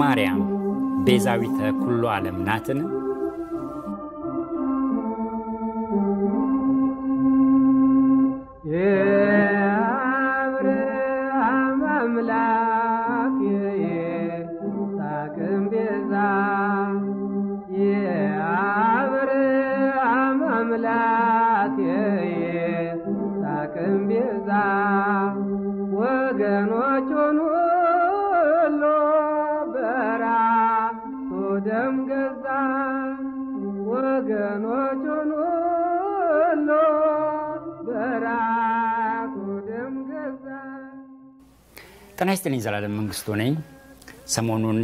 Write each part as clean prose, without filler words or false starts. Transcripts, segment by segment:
ማርያም ቤዛዊተ ኩሉ ዓለም ናትን? የአብርሃም አምላክ የይስሐቅም ቤዛ የአብርሃም አምላክ የይስሐቅም ቤዛ ወገኖቹን ሁሉ በራሱ ደም ገዛ ወገኖቹን ሁሉ በራሱ ደም ገዛ። ጤና ይስጥልኝ። ዘላለም መንግስቱ ነኝ። ሰሞኑን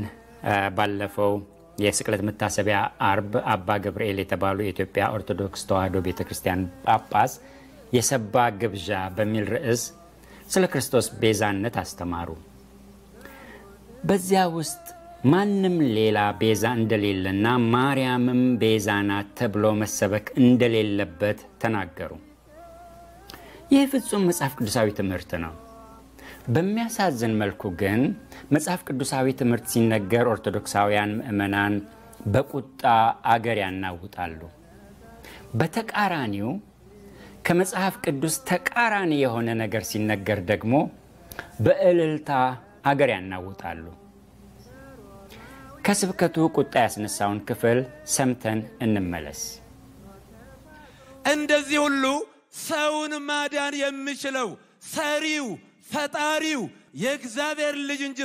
ባለፈው የስቅለት መታሰቢያ አርብ አባ ገብርኤል የተባሉ የኢትዮጵያ ኦርቶዶክስ ተዋሕዶ ቤተክርስቲያን ጳጳስ የሰባ ግብዣ በሚል ርዕስ ስለ ክርስቶስ ቤዛነት አስተማሩ። በዚያ ውስጥ ማንም ሌላ ቤዛ እንደሌለና ማርያምም ቤዛ ናት ተብሎ መሰበክ እንደሌለበት ተናገሩ። ይህ ፍጹም መጽሐፍ ቅዱሳዊ ትምህርት ነው። በሚያሳዝን መልኩ ግን መጽሐፍ ቅዱሳዊ ትምህርት ሲነገር ኦርቶዶክሳውያን ምእመናን በቁጣ አገር ያናውጣሉ። በተቃራኒው ከመጽሐፍ ቅዱስ ተቃራኒ የሆነ ነገር ሲነገር ደግሞ በእልልታ አገር ያናውጣሉ። ከስብከቱ ቁጣ ያስነሳውን ክፍል ሰምተን እንመለስ። እንደዚህ ሁሉ ሰውን ማዳን የሚችለው ሰሪው ፈጣሪው የእግዚአብሔር ልጅ እንጂ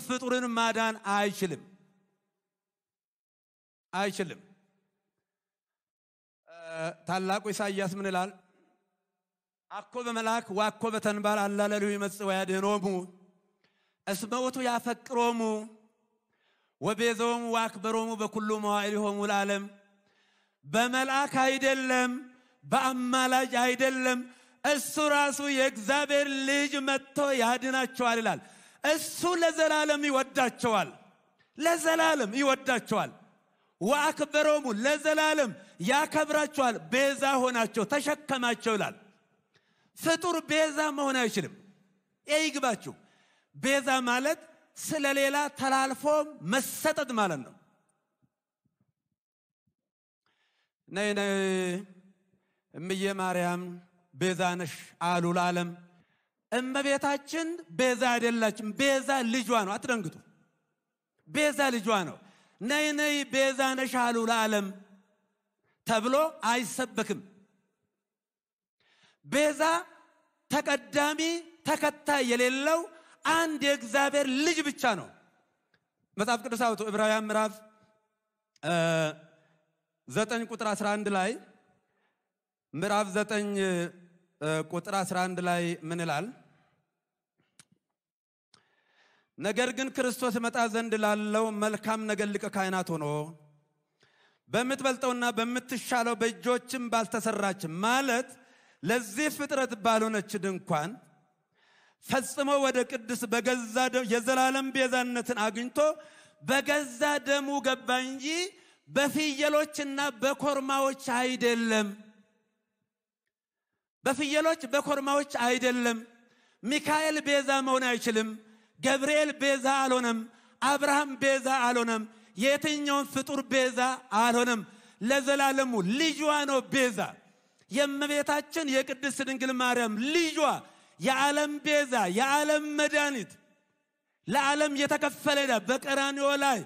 ፍጡርን ማዳን አይችልም። ታላቁ ኢሳይያስ ምን ይላል? አኮ በመላክ ዋኮ በተንባል አላለሉ ይመጽእ ያድኅኖሙ እስመ ውእቱ ያፈቅሮሙ ወቤዞሙ ዋክበሮሙ በኩሉ መዋዕሊሆሙ ለዓለም። በመላክ አይደለም፣ በአማላጅ አይደለም፣ እሱ ራሱ የእግዚአብሔር ልጅ መጥቶ ያድናቸዋል ይላል። እሱ ለዘላለም ይወዳቸዋል። ወአክበሮሙ ለዘላለም ያከብራቸዋል። ቤዛ ሆናቸው ተሸከማቸው ይላል። ፍጡር ቤዛ መሆን አይችልም። ይግባችሁ። ቤዛ ማለት ስለሌላ ተላልፎ መሰጠት ማለት ነው። ነይ እምዬ ማርያም ቤዛ ነሽ አሉ ለዓለም። እመቤታችን ቤዛ አይደላችም። ቤዛ ልጇ ነው። አትደንግጡ። ቤዛ ልጇ ነው። ነይ ቤዛ ነሽ አሉ ለዓለም ተብሎ አይሰበክም። ቤዛ ተቀዳሚ ተከታይ የሌለው አንድ የእግዚአብሔር ልጅ ብቻ ነው። መጽሐፍ ቅዱስ አውጡ ዕብራውያን ምዕራፍ 9 ቁጥር 11 ላይ ምዕራፍ 9 ቁጥር 11 ላይ ምን ይላል? ነገር ግን ክርስቶስ መጣ ዘንድ ላለው መልካም ነገር ሊቀ ካህናት ሆኖ በምትበልጠውና በምትሻለው በእጆችም ባልተሰራች ማለት ለዚህ ፍጥረት ባልሆነች ድንኳን ፈጽሞ ወደ ቅድስ በገዛ ደሙ የዘላለም ቤዛነትን አግኝቶ በገዛ ደሙ ገባ እንጂ በፍየሎችና በኮርማዎች አይደለም። በፍየሎች በኮርማዎች አይደለም። ሚካኤል ቤዛ መሆን አይችልም። ገብርኤል ቤዛ አልሆነም። አብርሃም ቤዛ አልሆነም። የትኛውን ፍጡር ቤዛ አልሆነም። ለዘላለሙ ልጇ ነው ቤዛ። የእመቤታችን የቅድስት ድንግል ማርያም ልጇ የዓለም ቤዛ፣ የዓለም መድኃኒት፣ ለዓለም የተከፈለ ዕዳ በቀራንዮ ላይ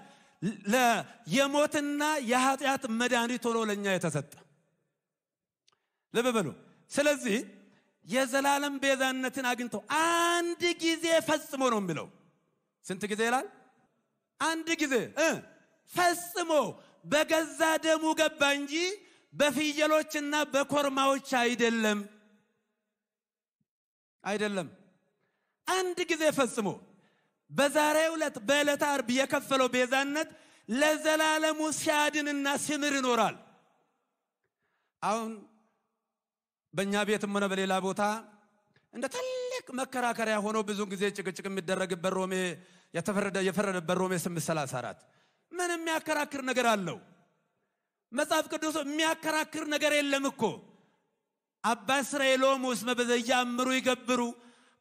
የሞትና የኃጢአት መድኃኒት ሆኖ ለኛ የተሰጠ ልብ በሉ። ስለዚህ የዘላለም ቤዛነትን አግኝቶ አንድ ጊዜ ፈጽሞ ነው የሚለው። ስንት ጊዜ ይላል? አንድ ጊዜ ፈጽሞ በገዛ ደሙ ገባ እንጂ በፍየሎችና በኮርማዎች አይደለም። አንድ ጊዜ ፈጽሞ በዛሬው ዕለት በዕለተ ዓርብ የከፈለው ቤዛነት ለዘላለሙ ሲያድንና ሲምር ይኖራል። አሁን በእኛ ቤትም ሆነ በሌላ ቦታ እንደ ትልቅ መከራከሪያ ሆኖ ብዙ ጊዜ ጭቅጭቅ የሚደረግበት ሮሜ የፈረደበት ሮሜ 8:34 ምን የሚያከራክር ነገር አለው? መጽሐፍ ቅዱስ የሚያከራክር ነገር የለም እኮ። አባ እስራኤሎም እስመ በዘያምሩ ይገብሩ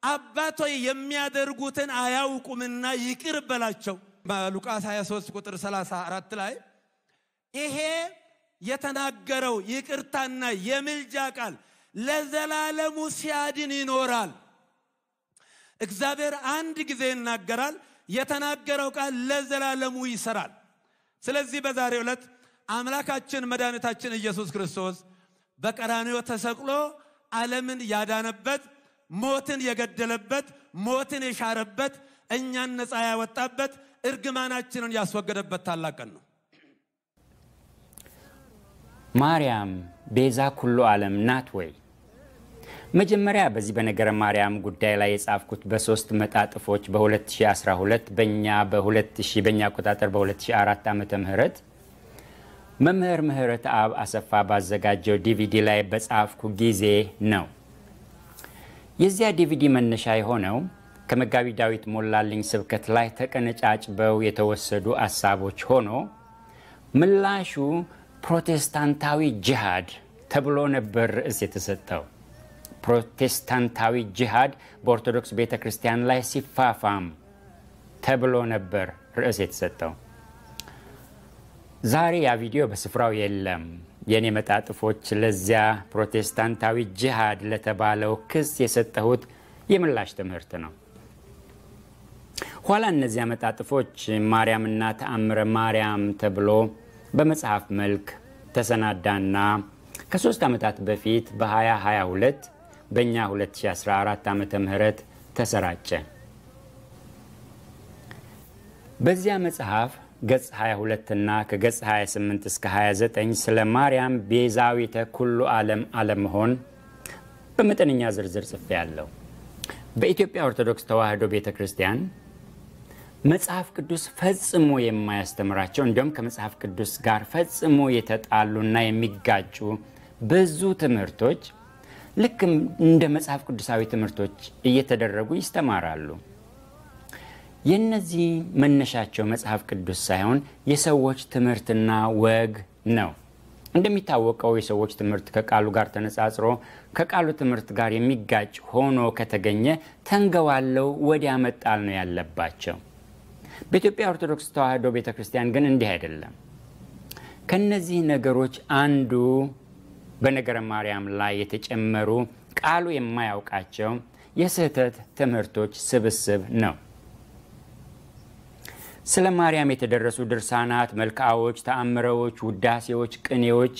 አባቶይ የሚያደርጉትን አያውቁምና ይቅር በላቸው በሉቃስ 23 ቁጥር 34 ላይ ይሄ የተናገረው ይቅርታና የምልጃ ቃል ለዘላለሙ ሲያድን ይኖራል። እግዚአብሔር አንድ ጊዜ ይናገራል፣ የተናገረው ቃል ለዘላለሙ ይሰራል። ስለዚህ በዛሬው ዕለት አምላካችን መድኃኒታችን ኢየሱስ ክርስቶስ በቀራንዮ ተሰቅሎ ዓለምን ያዳነበት፣ ሞትን የገደለበት፣ ሞትን የሻረበት፣ እኛን ነፃ ያወጣበት፣ እርግማናችንን ያስወገደበት ታላቅ ቀን ነው። ማርያም ቤዛ ኩሉ ዓለም ናት ወይ? መጀመሪያ በዚህ በነገረ ማርያም ጉዳይ ላይ የጻፍኩት በ3 መጣጥፎች በ2012 በእኛ አቆጣጠር በ2004 ዓመተ ምህረት መምህር ምህረት አብ አሰፋ ባዘጋጀው ዲቪዲ ላይ በጻፍኩ ጊዜ ነው። የዚያ ዲቪዲ መነሻ የሆነው ከመጋቢ ዳዊት ሞላልኝ ስብከት ላይ ተቀነጫጭበው የተወሰዱ ሐሳቦች ሆኖ ምላሹ ፕሮቴስታንታዊ ጂሃድ ተብሎ ነበር ርዕስ የተሰጠው። ፕሮቴስታንታዊ ጂሃድ በኦርቶዶክስ ቤተክርስቲያን ላይ ሲፋፋም ተብሎ ነበር ርዕስ የተሰጠው። ዛሬ ያ ቪዲዮ በስፍራው የለም። የኔ መጣጥፎች ለዚያ ፕሮቴስታንታዊ ጂሃድ ለተባለው ክስ የሰጠሁት የምላሽ ትምህርት ነው። ኋላ እነዚያ መጣጥፎች ማርያምና ተአምረ ማርያም ተብሎ በመጽሐፍ መልክ ተሰናዳና ከ3 ዓመታት በፊት በ2022 በእኛ 2014 ዓመተ ምህረት ተሰራጨ። በዚያ መጽሐፍ ገጽ 22 እና ከገጽ 28 እስከ 29 ስለ ማርያም ቤዛዊተ ኩሉ ዓለም አለመሆን በመጠነኛ ዝርዝር ጽፌያለሁ። በኢትዮጵያ ኦርቶዶክስ ተዋሕዶ ቤተክርስቲያን መጽሐፍ ቅዱስ ፈጽሞ የማያስተምራቸው እንዲሁም ከመጽሐፍ ቅዱስ ጋር ፈጽሞ የተጣሉና የሚጋጩ ብዙ ትምህርቶች ልክ እንደ መጽሐፍ ቅዱሳዊ ትምህርቶች እየተደረጉ ይስተማራሉ። የነዚህ መነሻቸው መጽሐፍ ቅዱስ ሳይሆን የሰዎች ትምህርትና ወግ ነው። እንደሚታወቀው የሰዎች ትምህርት ከቃሉ ጋር ተነጻጽሮ ከቃሉ ትምህርት ጋር የሚጋጭ ሆኖ ከተገኘ ተንገዋለው ወዲያ መጣል ነው ያለባቸው። በኢትዮጵያ ኦርቶዶክስ ተዋሕዶ ቤተክርስቲያን ግን እንዲህ አይደለም። ከነዚህ ነገሮች አንዱ በነገረ ማርያም ላይ የተጨመሩ ቃሉ የማያውቃቸው የስህተት ትምህርቶች ስብስብ ነው። ስለ ማርያም የተደረሱ ድርሳናት፣ መልክዓዎች፣ ተአምረዎች፣ ውዳሴዎች፣ ቅኔዎች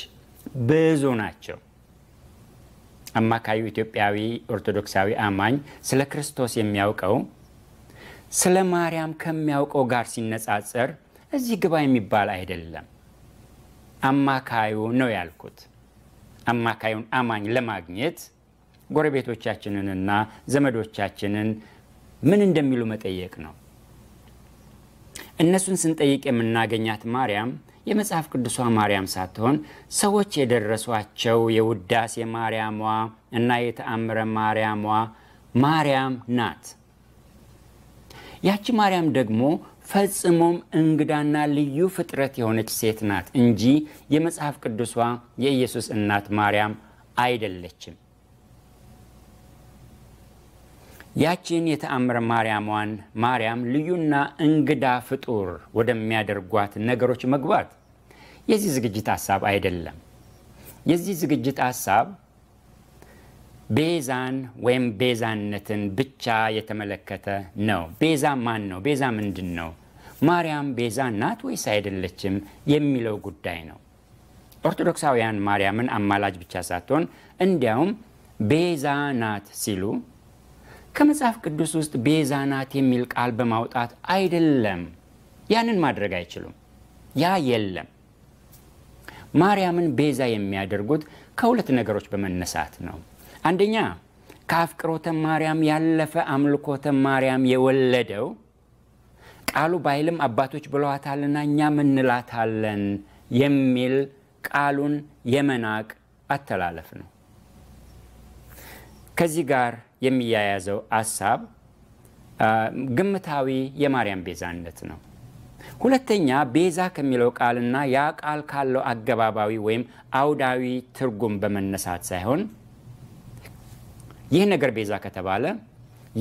ብዙ ናቸው። አማካዩ ኢትዮጵያዊ ኦርቶዶክሳዊ አማኝ ስለ ክርስቶስ የሚያውቀው ስለ ማርያም ከሚያውቀው ጋር ሲነጻጸር እዚህ ግባ የሚባል አይደለም። አማካዩ ነው ያልኩት። አማካዩን አማኝ ለማግኘት ጎረቤቶቻችንንና ዘመዶቻችንን ምን እንደሚሉ መጠየቅ ነው። እነሱን ስንጠይቅ የምናገኛት ማርያም የመጽሐፍ ቅዱሷ ማርያም ሳትሆን ሰዎች የደረሷቸው የውዳሴ ማርያሟ እና የተአምረ ማርያሟ ማርያም ናት። ያቺ ማርያም ደግሞ ፈጽሞም እንግዳና ልዩ ፍጥረት የሆነች ሴት ናት እንጂ የመጽሐፍ ቅዱሷ የኢየሱስ እናት ማርያም አይደለችም። ያቺን የተአምረ ማርያሟን ማርያም ልዩና እንግዳ ፍጡር ወደሚያደርጓት ነገሮች መግባት የዚህ ዝግጅት ሐሳብ አይደለም። የዚህ ዝግጅት ሐሳብ ቤዛን ወይም ቤዛነትን ብቻ የተመለከተ ነው። ቤዛ ማን ነው? ቤዛ ምንድን ነው? ማርያም ቤዛ ናት ወይስ አይደለችም የሚለው ጉዳይ ነው። ኦርቶዶክሳውያን ማርያምን አማላጅ ብቻ ሳትሆን እንዲያውም ቤዛ ናት ሲሉ ከመጽሐፍ ቅዱስ ውስጥ ቤዛ ናት የሚል ቃል በማውጣት አይደለም። ያንን ማድረግ አይችሉም። ያ የለም። ማርያምን ቤዛ የሚያደርጉት ከሁለት ነገሮች በመነሳት ነው። አንደኛ ከአፍቅሮተ ማርያም ያለፈ አምልኮተ ማርያም የወለደው ቃሉ ባይልም አባቶች ብለዋታልና እኛም እንላታለን የሚል ቃሉን የመናቅ አተላለፍ ነው። ከዚህ ጋር የሚያያዘው ሐሳብ ግምታዊ የማርያም ቤዛነት ነው። ሁለተኛ ቤዛ ከሚለው ቃልና ያ ቃል ካለው አገባባዊ ወይም አውዳዊ ትርጉም በመነሳት ሳይሆን ይህ ነገር ቤዛ ከተባለ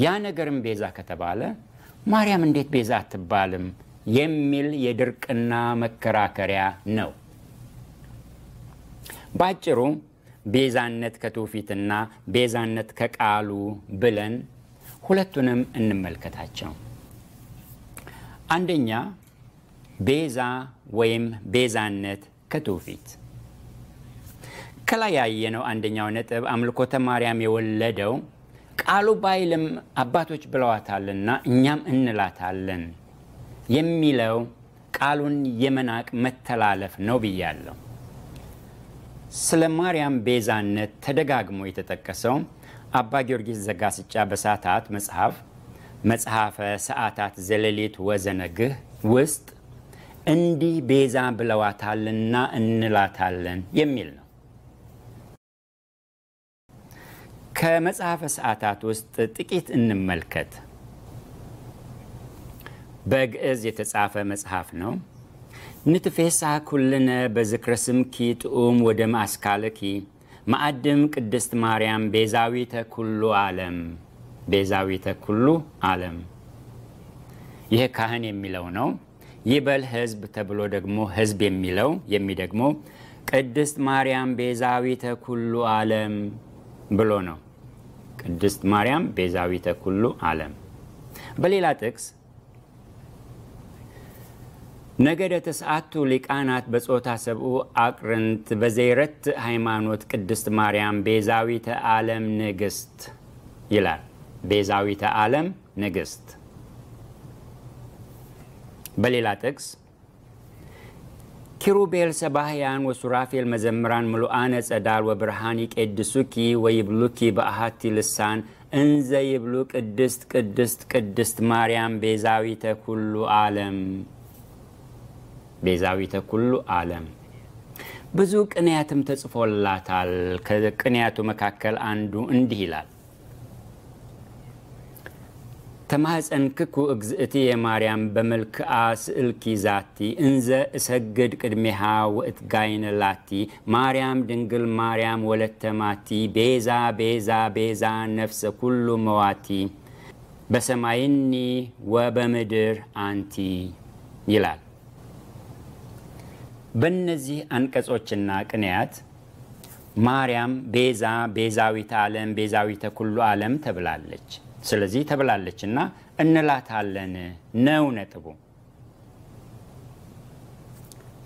ያ ነገርም ቤዛ ከተባለ ማርያም እንዴት ቤዛ አትባልም የሚል የድርቅና መከራከሪያ ነው። ባጭሩ ቤዛነት ከትውፊትና ቤዛነት ከቃሉ ብለን ሁለቱንም እንመልከታቸው። አንደኛ ቤዛ ወይም ቤዛነት ከትውፊት። ከላይ ያየነው አንደኛው ነጥብ አምልኮተ ማርያም የወለደው ቃሉ ባይልም አባቶች ብለዋታልና እኛም እንላታለን የሚለው ቃሉን የመናቅ መተላለፍ ነው ብያለሁ። ስለ ማርያም ቤዛነት ተደጋግሞ የተጠቀሰው አባ ጊዮርጊስ ዘጋስጫ በሰዓታት መጽሐፈ ሰዓታት ዘሌሊት ወዘነግህ ውስጥ እንዲህ ቤዛ ብለዋታልና እንላታለን የሚል ነው። ከመጽሐፈ ሰዓታት ውስጥ ጥቂት እንመልከት። በግዕዝ የተጻፈ መጽሐፍ ነው። ንትፌሳ ኩልነ በዝክረ ስምኪ ጥኡም ወደ ማስካለኪ ማዕድም ቅድስት ማርያም ቤዛዊተ ኩሉ ዓለም ቤዛዊተ ኩሉ ዓለም። ይህ ካህን የሚለው ነው። ይበል ሕዝብ ተብሎ ደግሞ ሕዝብ የሚለው የሚደግሞ ቅድስት ማርያም ቤዛዊተ ኩሉ ዓለም ብሎ ነው። ቅድስት ማርያም ቤዛዊተ ኩሉ ዓለም። በሌላ ጥቅስ ነገደ ተስዓቱ ሊቃናት በጾታ ሰብኡ አቅርንት በዘይረት ሃይማኖት ቅድስት ማርያም ቤዛዊተ ዓለም ንግሥት ይላል። ቤዛዊተ ዓለም ንግሥት። በሌላ ጥቅስ ኪሩቤል ሰባህያን ወሱራፌል መዘምራን ምሉአነ ጸዳል ወብርሃን ይቄድሱኪ ወይብሉኪ በአሃቲ ልሳን እንዘ ይብሉ ቅድስት ቅድስት ቅድስት ማርያም ቤዛዊተ ኩሉ ዓለም ቤዛዊተ ኩሉ ዓለም። ብዙ ቅንያትም ተጽፎላታል። ከቅንያቱ መካከል አንዱ እንዲህ ይላል። ተማጸንክኩ እግዝእቲ የማርያም በመልክዓ ስእልኪ ዛቲ እንዘ እሰግድ ቅድሜሃ ወእትጋይነ ላቲ ማርያም ድንግል ማርያም ወለተ ማቲ ቤዛ ቤዛ ቤዛ ነፍሰ ኩሉ መዋቲ በሰማይኒ ወበምድር አንቲ ይላል። በእነዚህ አንቀጾችና ቅንያት ማርያም ቤዛ ቤዛዊተ ዓለም ቤዛዊተ ኩሉ ዓለም ተብላለች። ስለዚህ ተብላለችና እንላታለን ነው ነጥቡ።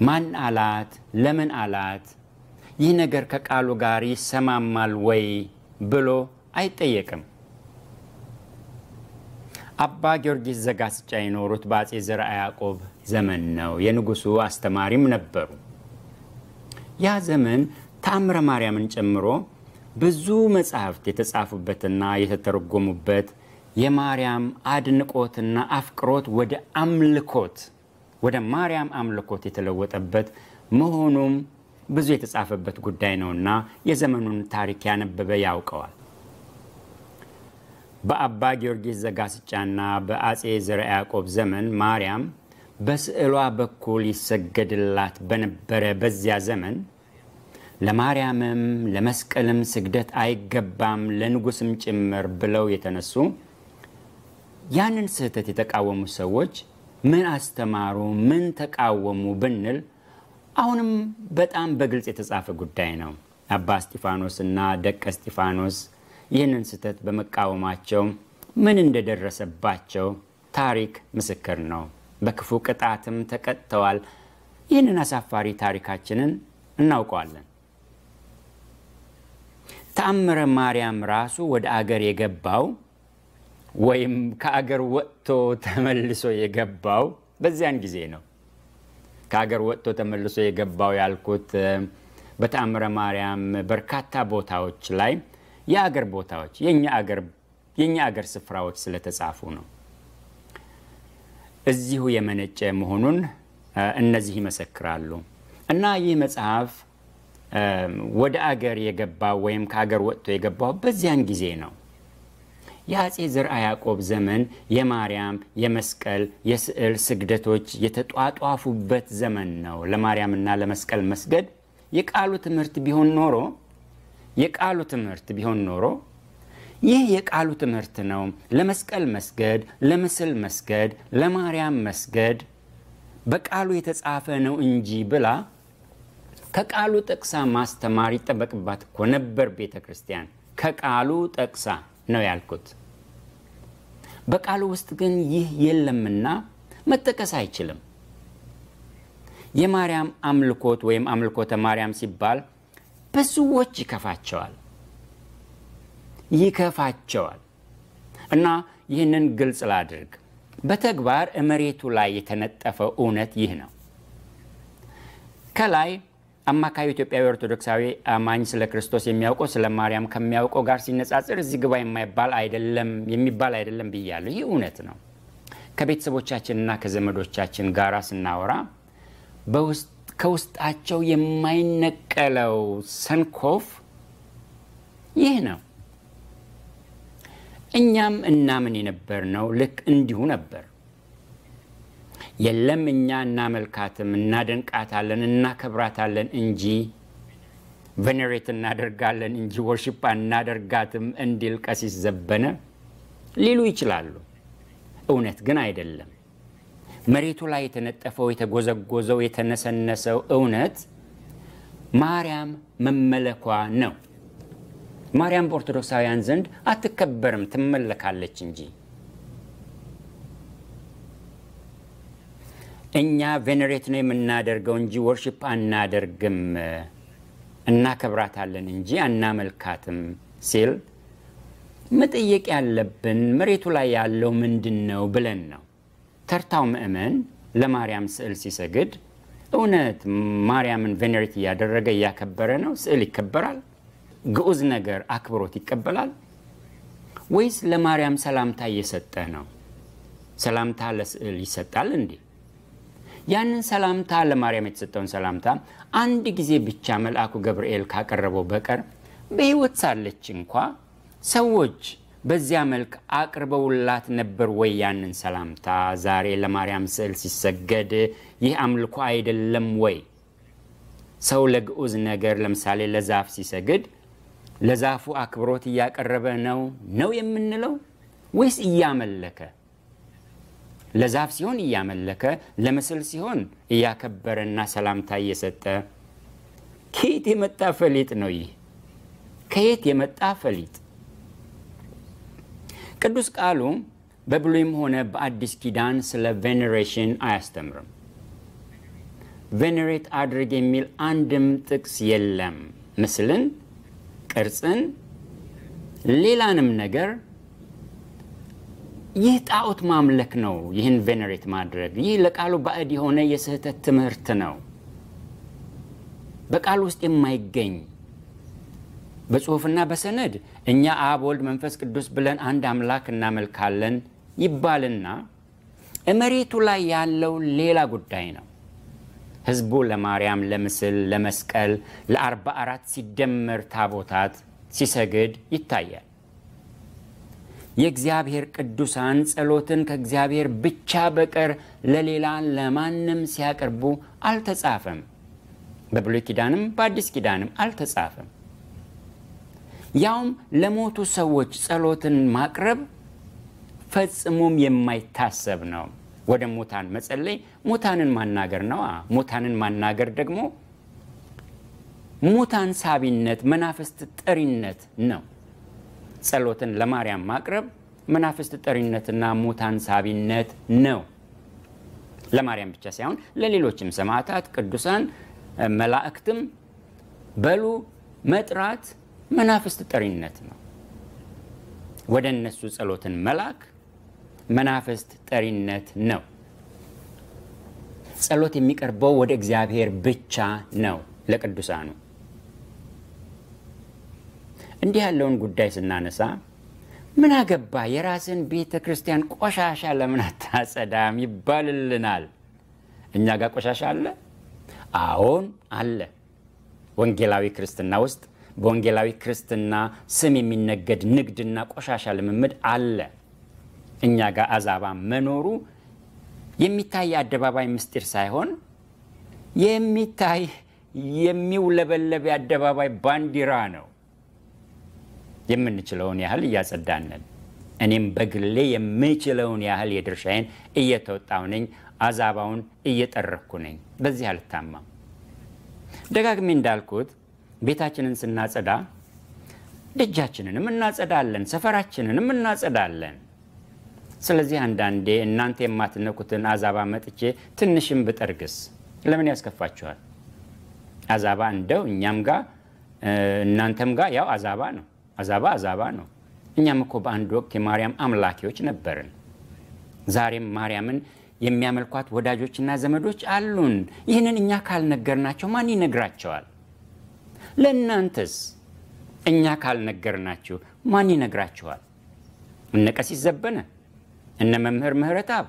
ማን አላት? ለምን አላት? ይህ ነገር ከቃሉ ጋር ይሰማማል ወይ ብሎ አይጠየቅም። አባ ጊዮርጊስ ዘጋስጫ የኖሩት በአጼ ዘርዓ ያዕቆብ ዘመን ነው። የንጉሱ አስተማሪም ነበሩ። ያ ዘመን ተአምረ ማርያምን ጨምሮ ብዙ መጻሕፍት የተጻፉበትና የተተረጎሙበት የማርያም አድንቆትና አፍቅሮት ወደ አምልኮት ወደ ማርያም አምልኮት የተለወጠበት መሆኑም ብዙ የተጻፈበት ጉዳይ ነውና የዘመኑን ታሪክ ያነበበ ያውቀዋል። በአባ ጊዮርጊስ ዘጋስጫና በአጼ ዘርዓ ያዕቆብ ዘመን ማርያም በስዕሏ በኩል ይሰገድላት በነበረ በዚያ ዘመን ለማርያምም ለመስቀልም ስግደት አይገባም ለንጉስም ጭምር ብለው የተነሱ ያንን ስህተት የተቃወሙ ሰዎች ምን አስተማሩ? ምን ተቃወሙ ብንል አሁንም በጣም በግልጽ የተጻፈ ጉዳይ ነው። አባ እስጢፋኖስና ደቀ እስጢፋኖስ ይህንን ስህተት በመቃወማቸው ምን እንደደረሰባቸው ታሪክ ምስክር ነው። በክፉ ቅጣትም ተቀጥተዋል። ይህንን አሳፋሪ ታሪካችንን እናውቀዋለን። ተአምረ ማርያም ራሱ ወደ አገር የገባው ወይም ከአገር ወጥቶ ተመልሶ የገባው በዚያን ጊዜ ነው። ከአገር ወጥቶ ተመልሶ የገባው ያልኩት በተአምረ ማርያም በርካታ ቦታዎች ላይ የአገር ቦታዎች የኛ አገር ስፍራዎች ስለተጻፉ ነው። እዚሁ የመነጨ መሆኑን እነዚህ ይመሰክራሉ። እና ይህ መጽሐፍ ወደ አገር የገባው ወይም ከአገር ወጥቶ የገባው በዚያን ጊዜ ነው። የአጼ ዘርዓ ያዕቆብ ዘመን የማርያም የመስቀል የስዕል ስግደቶች የተጧጧፉበት ዘመን ነው። ለማርያምና ለመስቀል መስገድ የቃሉ ትምህርት ቢሆን ኖሮ ይህ የቃሉ ትምህርት ነው። ለመስቀል መስገድ፣ ለምስል መስገድ፣ ለማርያም መስገድ በቃሉ የተጻፈ ነው እንጂ ብላ ከቃሉ ጠቅሳ ማስተማር ይጠበቅባት እኮ ነበር ቤተ ክርስቲያን። ከቃሉ ጠቅሳ ነው ያልኩት። በቃሉ ውስጥ ግን ይህ የለምና መጠቀስ አይችልም። የማርያም አምልኮት ወይም አምልኮተ ማርያም ሲባል ብዙዎች ይከፋቸዋል እና ይህንን ግልጽ ላድርግ። በተግባር መሬቱ ላይ የተነጠፈው እውነት ይህ ነው። ከላይ አማካዩ ኢትዮጵያዊ ኦርቶዶክሳዊ አማኝ ስለ ክርስቶስ የሚያውቀው ስለ ማርያም ከሚያውቀው ጋር ሲነጻጸር እዚህ ግባ የሚባል አይደለም ብያለሁ። ይህ እውነት ነው። ከቤተሰቦቻችንና ከዘመዶቻችን ጋር ስናወራ ከውስጣቸው የማይነቀለው ሰንኮፍ ይህ ነው። እኛም እናምን የነበርነው ልክ እንዲሁ ነበር። የለም እኛ እናመልካትም፣ እናደንቃታለን፣ እናከብራታለን እንጂ ቬኔሬት እናደርጋለን እንጂ ወርሺፕ እናደርጋትም እንዲል ቀሲስ ዘበነ ሊሉ ይችላሉ። እውነት ግን አይደለም። መሬቱ ላይ የተነጠፈው የተጎዘጎዘው የተነሰነሰው እውነት ማርያም መመለኳ ነው። ማርያም በኦርቶዶክሳውያን ዘንድ አትከበርም፣ ትመለካለች እንጂ። እኛ ቬኔሬት ነው የምናደርገው እንጂ ወርሺፕ አናደርግም፣ እናከብራታለን እንጂ አናመልካትም ሲል መጠየቅ ያለብን መሬቱ ላይ ያለው ምንድነው ብለን ነው። ተርታው ምእመን ለማርያም ስዕል ሲሰግድ እውነት ማርያምን ቬኔሬት እያደረገ እያከበረ ነው? ስዕል ይከበራል? ግዑዝ ነገር አክብሮት ይቀበላል? ወይስ ለማርያም ሰላምታ እየሰጠ ነው? ሰላምታ ለስዕል ይሰጣል እንዴ? ያንን ሰላምታ ለማርያም የተሰጠውን ሰላምታ አንድ ጊዜ ብቻ መልአኩ ገብርኤል ካቀረበው በቀር በሕይወት ሳለች እንኳ ሰዎች በዚያ መልክ አቅርበውላት ነበር ወይ? ያንን ሰላምታ ዛሬ ለማርያም ስዕል ሲሰገድ ይህ አምልኮ አይደለም ወይ? ሰው ለግዑዝ ነገር ለምሳሌ ለዛፍ ሲሰግድ ለዛፉ አክብሮት እያቀረበ ነው የምንለው ወይስ እያመለከ? ለዛፍ ሲሆን እያመለከ፣ ለምስል ሲሆን እያከበረና ሰላምታ እየሰጠ። ከየት የመጣ ፈሊጥ ነው ይህ? ከየት የመጣ ፈሊጥ? ቅዱስ ቃሉ በብሉይም ሆነ በአዲስ ኪዳን ስለ ቬኔሬሽን አያስተምርም። ቬኔሬት አድርግ የሚል አንድም ጥቅስ የለም። ምስልን፣ ቅርጽን፣ ሌላንም ነገር ይህ ጣዖት ማምለክ ነው። ይህን ቬኔሬት ማድረግ ይህ ለቃሉ ባዕድ የሆነ የስህተት ትምህርት ነው። በቃሉ ውስጥ የማይገኝ በጽሑፍና በሰነድ እኛ አብ፣ ወልድ፣ መንፈስ ቅዱስ ብለን አንድ አምላክ እናመልካለን ይባልና መሬቱ ላይ ያለው ሌላ ጉዳይ ነው። ሕዝቡ ለማርያም፣ ለምስል፣ ለመስቀል፣ ለ44 ሲደመር ታቦታት ሲሰግድ ይታያል። የእግዚአብሔር ቅዱሳን ጸሎትን ከእግዚአብሔር ብቻ በቀር ለሌላ ለማንም ሲያቀርቡ አልተጻፈም። በብሉይ ኪዳንም በአዲስ ኪዳንም አልተጻፈም። ያውም ለሞቱ ሰዎች ጸሎትን ማቅረብ ፈጽሞም የማይታሰብ ነው። ወደ ሙታን መጸለይ ሙታንን ማናገር ነው። ሙታንን ማናገር ደግሞ ሙታን ሳቢነት፣ መናፍስት ጠሪነት ነው። ጸሎትን ለማርያም ማቅረብ መናፍስት ጠሪነትና ሙታን ሳቢነት ነው። ለማርያም ብቻ ሳይሆን ለሌሎችም ሰማዕታት፣ ቅዱሳን፣ መላእክትም በሉ መጥራት መናፍስት ጠሪነት ነው። ወደ እነሱ ጸሎትን መላክ መናፍስት ጠሪነት ነው። ጸሎት የሚቀርበው ወደ እግዚአብሔር ብቻ ነው ለቅዱሳኑ። እንዲህ ያለውን ጉዳይ ስናነሳ ምን አገባ የራስን ቤተ ክርስቲያን ቆሻሻ ለምን አታጸዳም ይባልልናል። እኛ ጋር ቆሻሻ አለ? አዎን አለ። ወንጌላዊ ክርስትና ውስጥ በወንጌላዊ ክርስትና ስም የሚነገድ ንግድና ቆሻሻ ልምምድ አለ። እኛ ጋር አዛባ መኖሩ የሚታይ አደባባይ ምስጢር ሳይሆን የሚታይ የሚውለበለብ አደባባይ ባንዲራ ነው። የምንችለውን ያህል እያጸዳነን፣ እኔም በግሌ የምችለውን ያህል የድርሻዬን እየተወጣው ነኝ። አዛባውን እየጠረኩ ነኝ። በዚህ አልታማም። ደጋግሜ እንዳልኩት ቤታችንን ስናጸዳ ደጃችንንም እናጸዳለን፣ ሰፈራችንንም እናጸዳለን። ስለዚህ አንዳንዴ እናንተ የማትነኩትን አዛባ መጥቼ ትንሽም ብጠርግስ ለምን ያስከፋችኋል? አዛባ እንደው እኛም ጋር እናንተም ጋር ያው አዛባ ነው። አዛባ ነው። እኛም እኮ በአንድ ወቅት የማርያም አምላኪዎች ነበርን። ዛሬም ማርያምን የሚያመልኳት ወዳጆችና ዘመዶች አሉን። ይህንን እኛ ካልነገርናቸው ማን ይነግራቸዋል? ለእናንተስ እኛ ካልነገርናችሁ ማን ይነግራቸዋል? እነ ቀሲስ ዘበነ እነ መምህር ምህረተአብ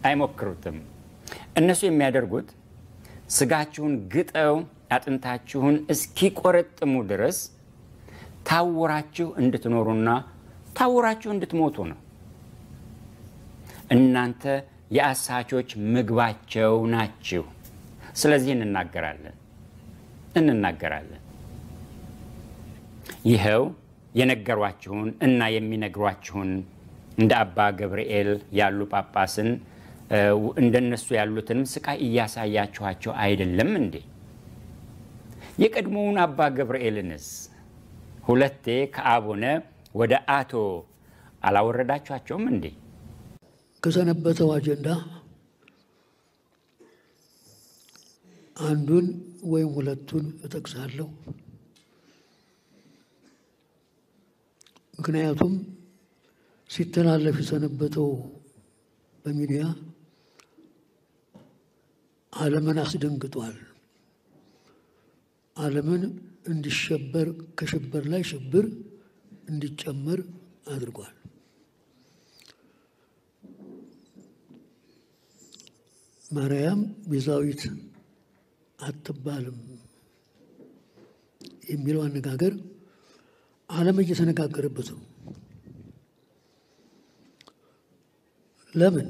አይሞክሩትም። እነሱ የሚያደርጉት ስጋችሁን ግጠው አጥንታችሁን እስኪቆረጥሙ ድረስ ታውራችሁ እንድትኖሩና ታውራችሁ እንድትሞቱ ነው። እናንተ የአሳቾች ምግባቸው ናችሁ። ስለዚህ እንናገራለን። ይኸው የነገሯችሁን እና የሚነግሯችሁን እንደ አባ ገብርኤል ያሉ ጳጳስን እንደነሱ ያሉትንም ስቃይ እያሳያችኋቸው አይደለም እንዴ? የቀድሞውን አባ ገብርኤልንስ ሁለቴ ከአቡነ ወደ አቶ አላወረዳችኋቸውም እንዴ? ከሰነበተው አጀንዳ አንዱን ወይም ሁለቱን እጠቅሳለሁ። ምክንያቱም ሲተላለፍ የሰነበተው በሚዲያ ዓለምን አስደንግጧል። ዓለምን እንዲሸበር ከሽብር ላይ ሽብር እንዲጨመር አድርጓል። ማርያም ቤዛዊት አትባልም የሚለው አነጋገር ዓለም እየተነጋገረበት ነው። ለምን?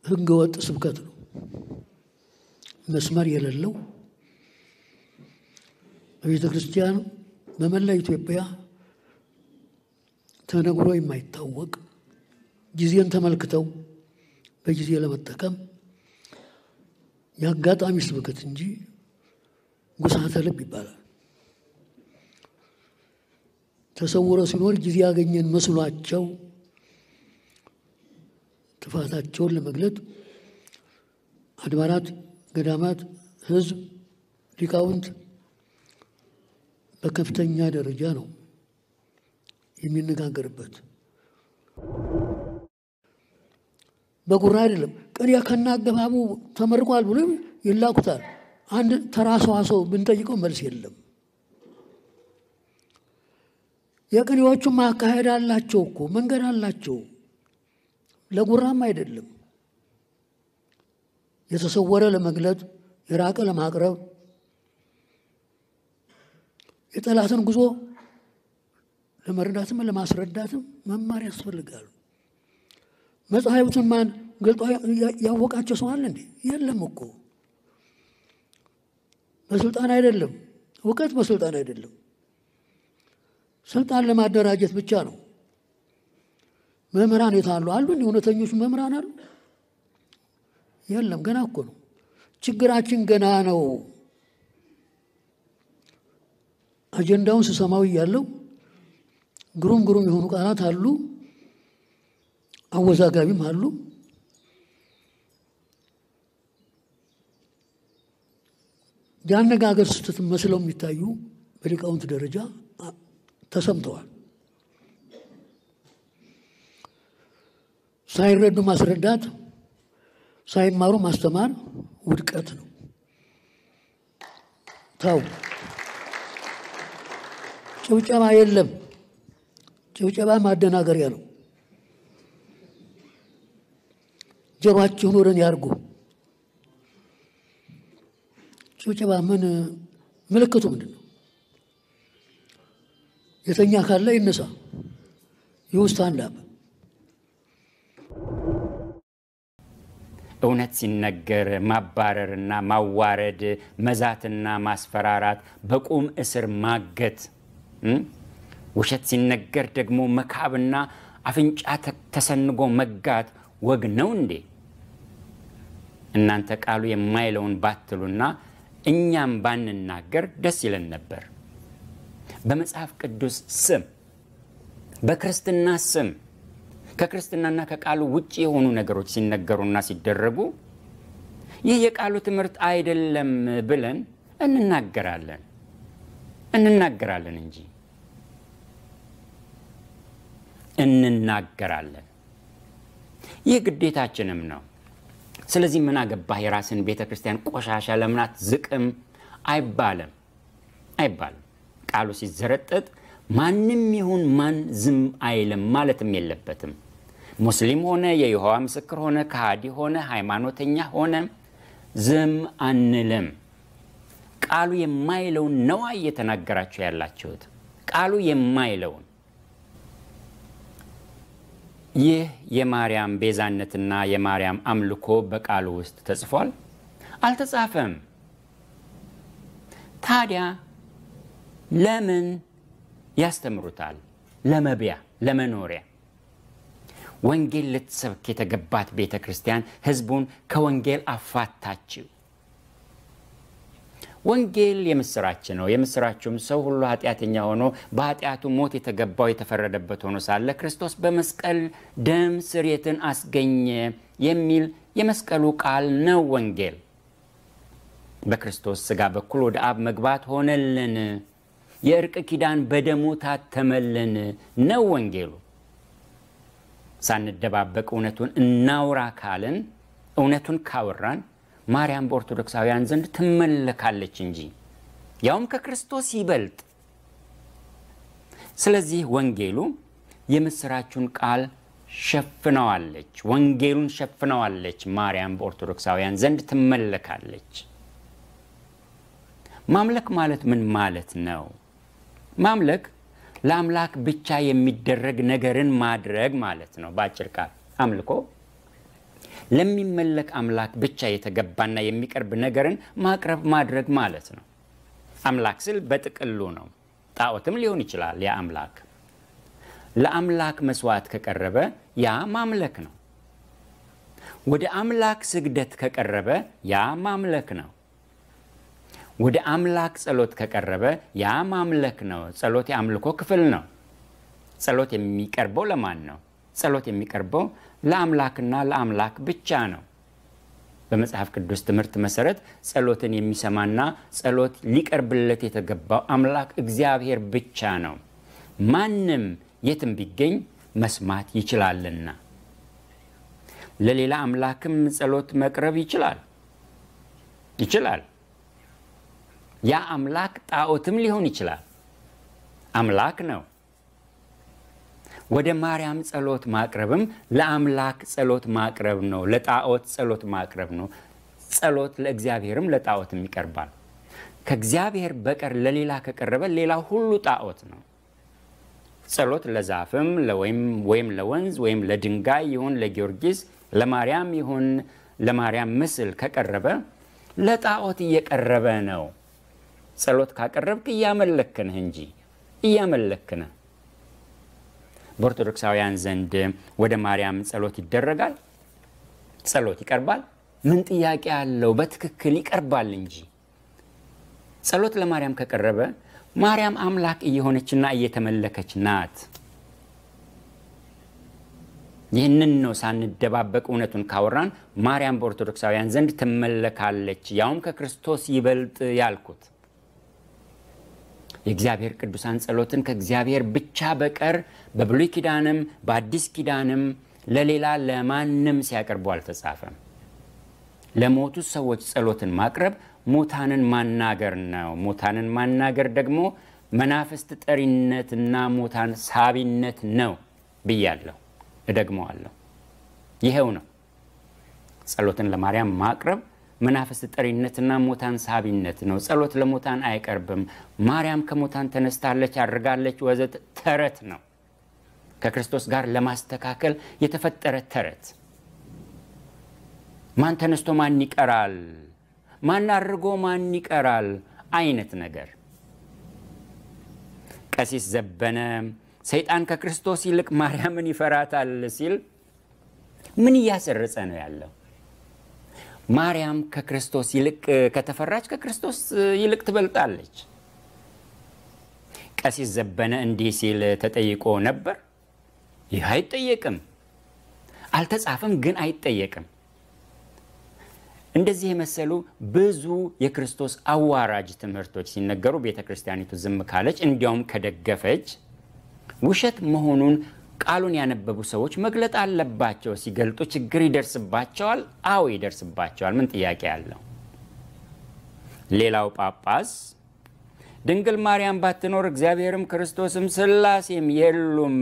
ሕገ ወጥ ስብከት ነው። መስመር የሌለው በቤተ ክርስቲያን በመላ ኢትዮጵያ ተነግሮ የማይታወቅ ጊዜን ተመልክተው በጊዜ ለመጠቀም የአጋጣሚ ስብከት እንጂ ጉሳተ ልብ ይባላል። ተሰውሮ ሲኖር ጊዜ ያገኘን መስሏቸው ጥፋታቸውን ለመግለጥ አድባራት፣ ገዳማት፣ ሕዝብ፣ ሊቃውንት በከፍተኛ ደረጃ ነው የሚነጋገርበት። በጉራ አይደለም። ቅኔ ከናገባቡ ተመርቋል ብሎ ይላኩታል። አንድ ተራ ሰው ብንጠይቀው መልስ የለም። የቅኔዎቹ ማካሄድ አላቸው እኮ መንገድ አላቸው። ለጉራም አይደለም። የተሰወረ ለመግለጥ የራቀ ለማቅረብ የጠላትን ጉዞ ለመረዳትም ለማስረዳትም መማር ያስፈልጋል። መጽሐፍቱን ማን ገልጦ ያወቃቸው ሰው አለ እንዴ? የለም እኮ። በስልጣን አይደለም፣ እውቀት በስልጣን አይደለም። ስልጣን ለማደራጀት ብቻ ነው። መምህራን የታሉ አሉ? እውነተኞች መምህራን አሉ? የለም። ገና እኮ ነው። ችግራችን ገና ነው። አጀንዳውን ስሰማው ያለው ግሩም የሆኑ ቃላት አሉ፣ አወዛጋቢም አሉ። የአነጋገር ስህተት መስለው የሚታዩ በሊቃውንት ደረጃ ተሰምተዋል። ሳይረዱ ማስረዳት፣ ሳይማሩ ማስተማር ውድቀት ነው። ታው ጭብጨባ የለም። ጭብጨባ ማደናገሪያ ነው። ጀባችሁን ወደን ያርጉ። ጭብጨባ ምን ምልክቱ ምንድን ነው? የተኛ ካለ ይነሳ፣ ይውስጥ አንዳብ። እውነት ሲነገር ማባረርና ማዋረድ፣ መዛትና ማስፈራራት፣ በቁም እስር ማገት፣ ውሸት ሲነገር ደግሞ መካብና አፍንጫ ተሰንጎ መጋት ወግ ነው እንዴ? እናንተ ቃሉ የማይለውን ባትሉና እኛም ባንናገር ደስ ይለን ነበር። በመጽሐፍ ቅዱስ ስም፣ በክርስትና ስም ከክርስትናና ከቃሉ ውጪ የሆኑ ነገሮች ሲነገሩና ሲደረጉ ይህ የቃሉ ትምህርት አይደለም ብለን እንናገራለን እንጂ እንናገራለን። ይህ ግዴታችንም ነው። ስለዚህ ምን አገባህ የራስን ቤተክርስቲያን ቆሻሻ ለምናት ዝቅም አይባልም። ቃሉ ሲዘረጠጥ ማንም ይሁን ማን ዝም አይልም ማለትም የለበትም። ሙስሊም ሆነ የይሖዋ ምስክር ሆነ ከሃዲ ሆነ ሃይማኖተኛ ሆነ ዝም አንልም። ቃሉ የማይለውን ነው እየተናገራችሁ ያላችሁት። ቃሉ የማይለውን ይህ የማርያም ቤዛነትና የማርያም አምልኮ በቃሉ ውስጥ ተጽፏል? አልተጻፈም። ታዲያ ለምን ያስተምሩታል? ለመብያ፣ ለመኖሪያ። ወንጌል ልትሰብክ የተገባት ቤተክርስቲያን ህዝቡን ከወንጌል አፋታችው። ወንጌል የምስራች ነው። የምስራችሁም ሰው ሁሉ ኃጢአተኛ ሆኖ በኃጢአቱ ሞት የተገባው የተፈረደበት ሆኖ ሳለ ክርስቶስ በመስቀል ደም ስርየትን አስገኘ የሚል የመስቀሉ ቃል ነው ወንጌል። በክርስቶስ ሥጋ በኩል ወደ አብ መግባት ሆነልን፣ የእርቅ ኪዳን በደሙ ታተመልን ነው ወንጌሉ። ሳንደባበቅ እውነቱን እናውራ ካልን፣ እውነቱን ካወራን ማርያም በኦርቶዶክሳውያን ዘንድ ትመለካለች እንጂ ያውም ከክርስቶስ ይበልጥ። ስለዚህ ወንጌሉ የምስራቹን ቃል ሸፍነዋለች፣ ወንጌሉን ሸፍነዋለች። ማርያም በኦርቶዶክሳውያን ዘንድ ትመለካለች። ማምለክ ማለት ምን ማለት ነው? ማምለክ ለአምላክ ብቻ የሚደረግ ነገርን ማድረግ ማለት ነው። በአጭር ቃል አምልኮ ለሚመለክ አምላክ ብቻ የተገባና የሚቀርብ ነገርን ማቅረብ ማድረግ ማለት ነው። አምላክ ስል በጥቅሉ ነው። ጣዖትም ሊሆን ይችላል። ያ አምላክ ለአምላክ መስዋዕት ከቀረበ ያ ማምለክ ነው። ወደ አምላክ ስግደት ከቀረበ ያ ማምለክ ነው። ወደ አምላክ ጸሎት ከቀረበ ያ ማምለክ ነው። ጸሎት የአምልኮ ክፍል ነው። ጸሎት የሚቀርበው ለማን ነው? ጸሎት የሚቀርበው ለአምላክና ለአምላክ ብቻ ነው። በመጽሐፍ ቅዱስ ትምህርት መሰረት ጸሎትን የሚሰማና ጸሎት ሊቀርብለት የተገባው አምላክ እግዚአብሔር ብቻ ነው። ማንም የትም ቢገኝ መስማት ይችላልና። ለሌላ አምላክም ጸሎት መቅረብ ይችላል። ያ አምላክ ጣዖትም ሊሆን ይችላል። አምላክ ነው። ወደ ማርያም ጸሎት ማቅረብም ለአምላክ ጸሎት ማቅረብ ነው፣ ለጣዖት ጸሎት ማቅረብ ነው። ጸሎት ለእግዚአብሔርም ለጣዖትም ይቀርባል። ከእግዚአብሔር በቀር ለሌላ ከቀረበ ሌላ ሁሉ ጣዖት ነው። ጸሎት ለዛፍም ወይም ለወንዝ ወይም ለድንጋይ ይሁን ለጊዮርጊስ፣ ለማርያም ይሁን ለማርያም ምስል ከቀረበ ለጣዖት እየቀረበ ነው። ጸሎት ካቀረብክ እያመለክነህ እንጂ እያመለክነህ። በኦርቶዶክሳውያን ዘንድ ወደ ማርያም ጸሎት ይደረጋል፣ ጸሎት ይቀርባል። ምን ጥያቄ አለው? በትክክል ይቀርባል እንጂ። ጸሎት ለማርያም ከቀረበ ማርያም አምላክ እየሆነችና እየተመለከች ናት። ይህንን ነው ሳንደባበቅ እውነቱን ካወራን ማርያም በኦርቶዶክሳውያን ዘንድ ትመለካለች፣ ያውም ከክርስቶስ ይበልጥ ያልኩት። የእግዚአብሔር ቅዱሳን ጸሎትን ከእግዚአብሔር ብቻ በቀር በብሉይ ኪዳንም በአዲስ ኪዳንም ለሌላ ለማንም ሲያቀርቡ አልተጻፈም። ለሞቱ ሰዎች ጸሎትን ማቅረብ ሙታንን ማናገር ነው። ሙታንን ማናገር ደግሞ መናፍስት ጠሪነትና ሙታን ሳቢነት ነው ብያለሁ፣ እደግመዋለሁ። ይሄው ነው። ጸሎትን ለማርያም ማቅረብ መናፍስት ጠሪነትና ሙታን ሳቢነት ነው። ጸሎት ለሙታን አይቀርብም። ማርያም ከሙታን ተነስታለች፣ አድርጋለች ወዘተ ተረት ነው። ከክርስቶስ ጋር ለማስተካከል የተፈጠረ ተረት። ማን ተነስቶ ማን ይቀራል፣ ማን አድርጎ ማን ይቀራል አይነት ነገር። ቀሲስ ዘበነ ሰይጣን ከክርስቶስ ይልቅ ማርያምን ይፈራታል ሲል ምን እያሰረጸ ነው ያለው? ማርያም ከክርስቶስ ይልቅ ከተፈራች ከክርስቶስ ይልቅ ትበልጣለች። ቀሲስ ዘበነ እንዲህ ሲል ተጠይቆ ነበር። ይህ አይጠየቅም፣ አልተጻፈም ግን አይጠየቅም። እንደዚህ የመሰሉ ብዙ የክርስቶስ አዋራጅ ትምህርቶች ሲነገሩ ቤተክርስቲያኒቱ ዝም ካለች፣ እንዲያውም ከደገፈች ውሸት መሆኑን ቃሉን ያነበቡ ሰዎች መግለጥ አለባቸው። ሲገልጡ ችግር ይደርስባቸዋል። አዎ ይደርስባቸዋል። ምን ጥያቄ አለው? ሌላው ጳጳስ ድንግል ማርያም ባትኖር እግዚአብሔርም ክርስቶስም ሥላሴም የሉም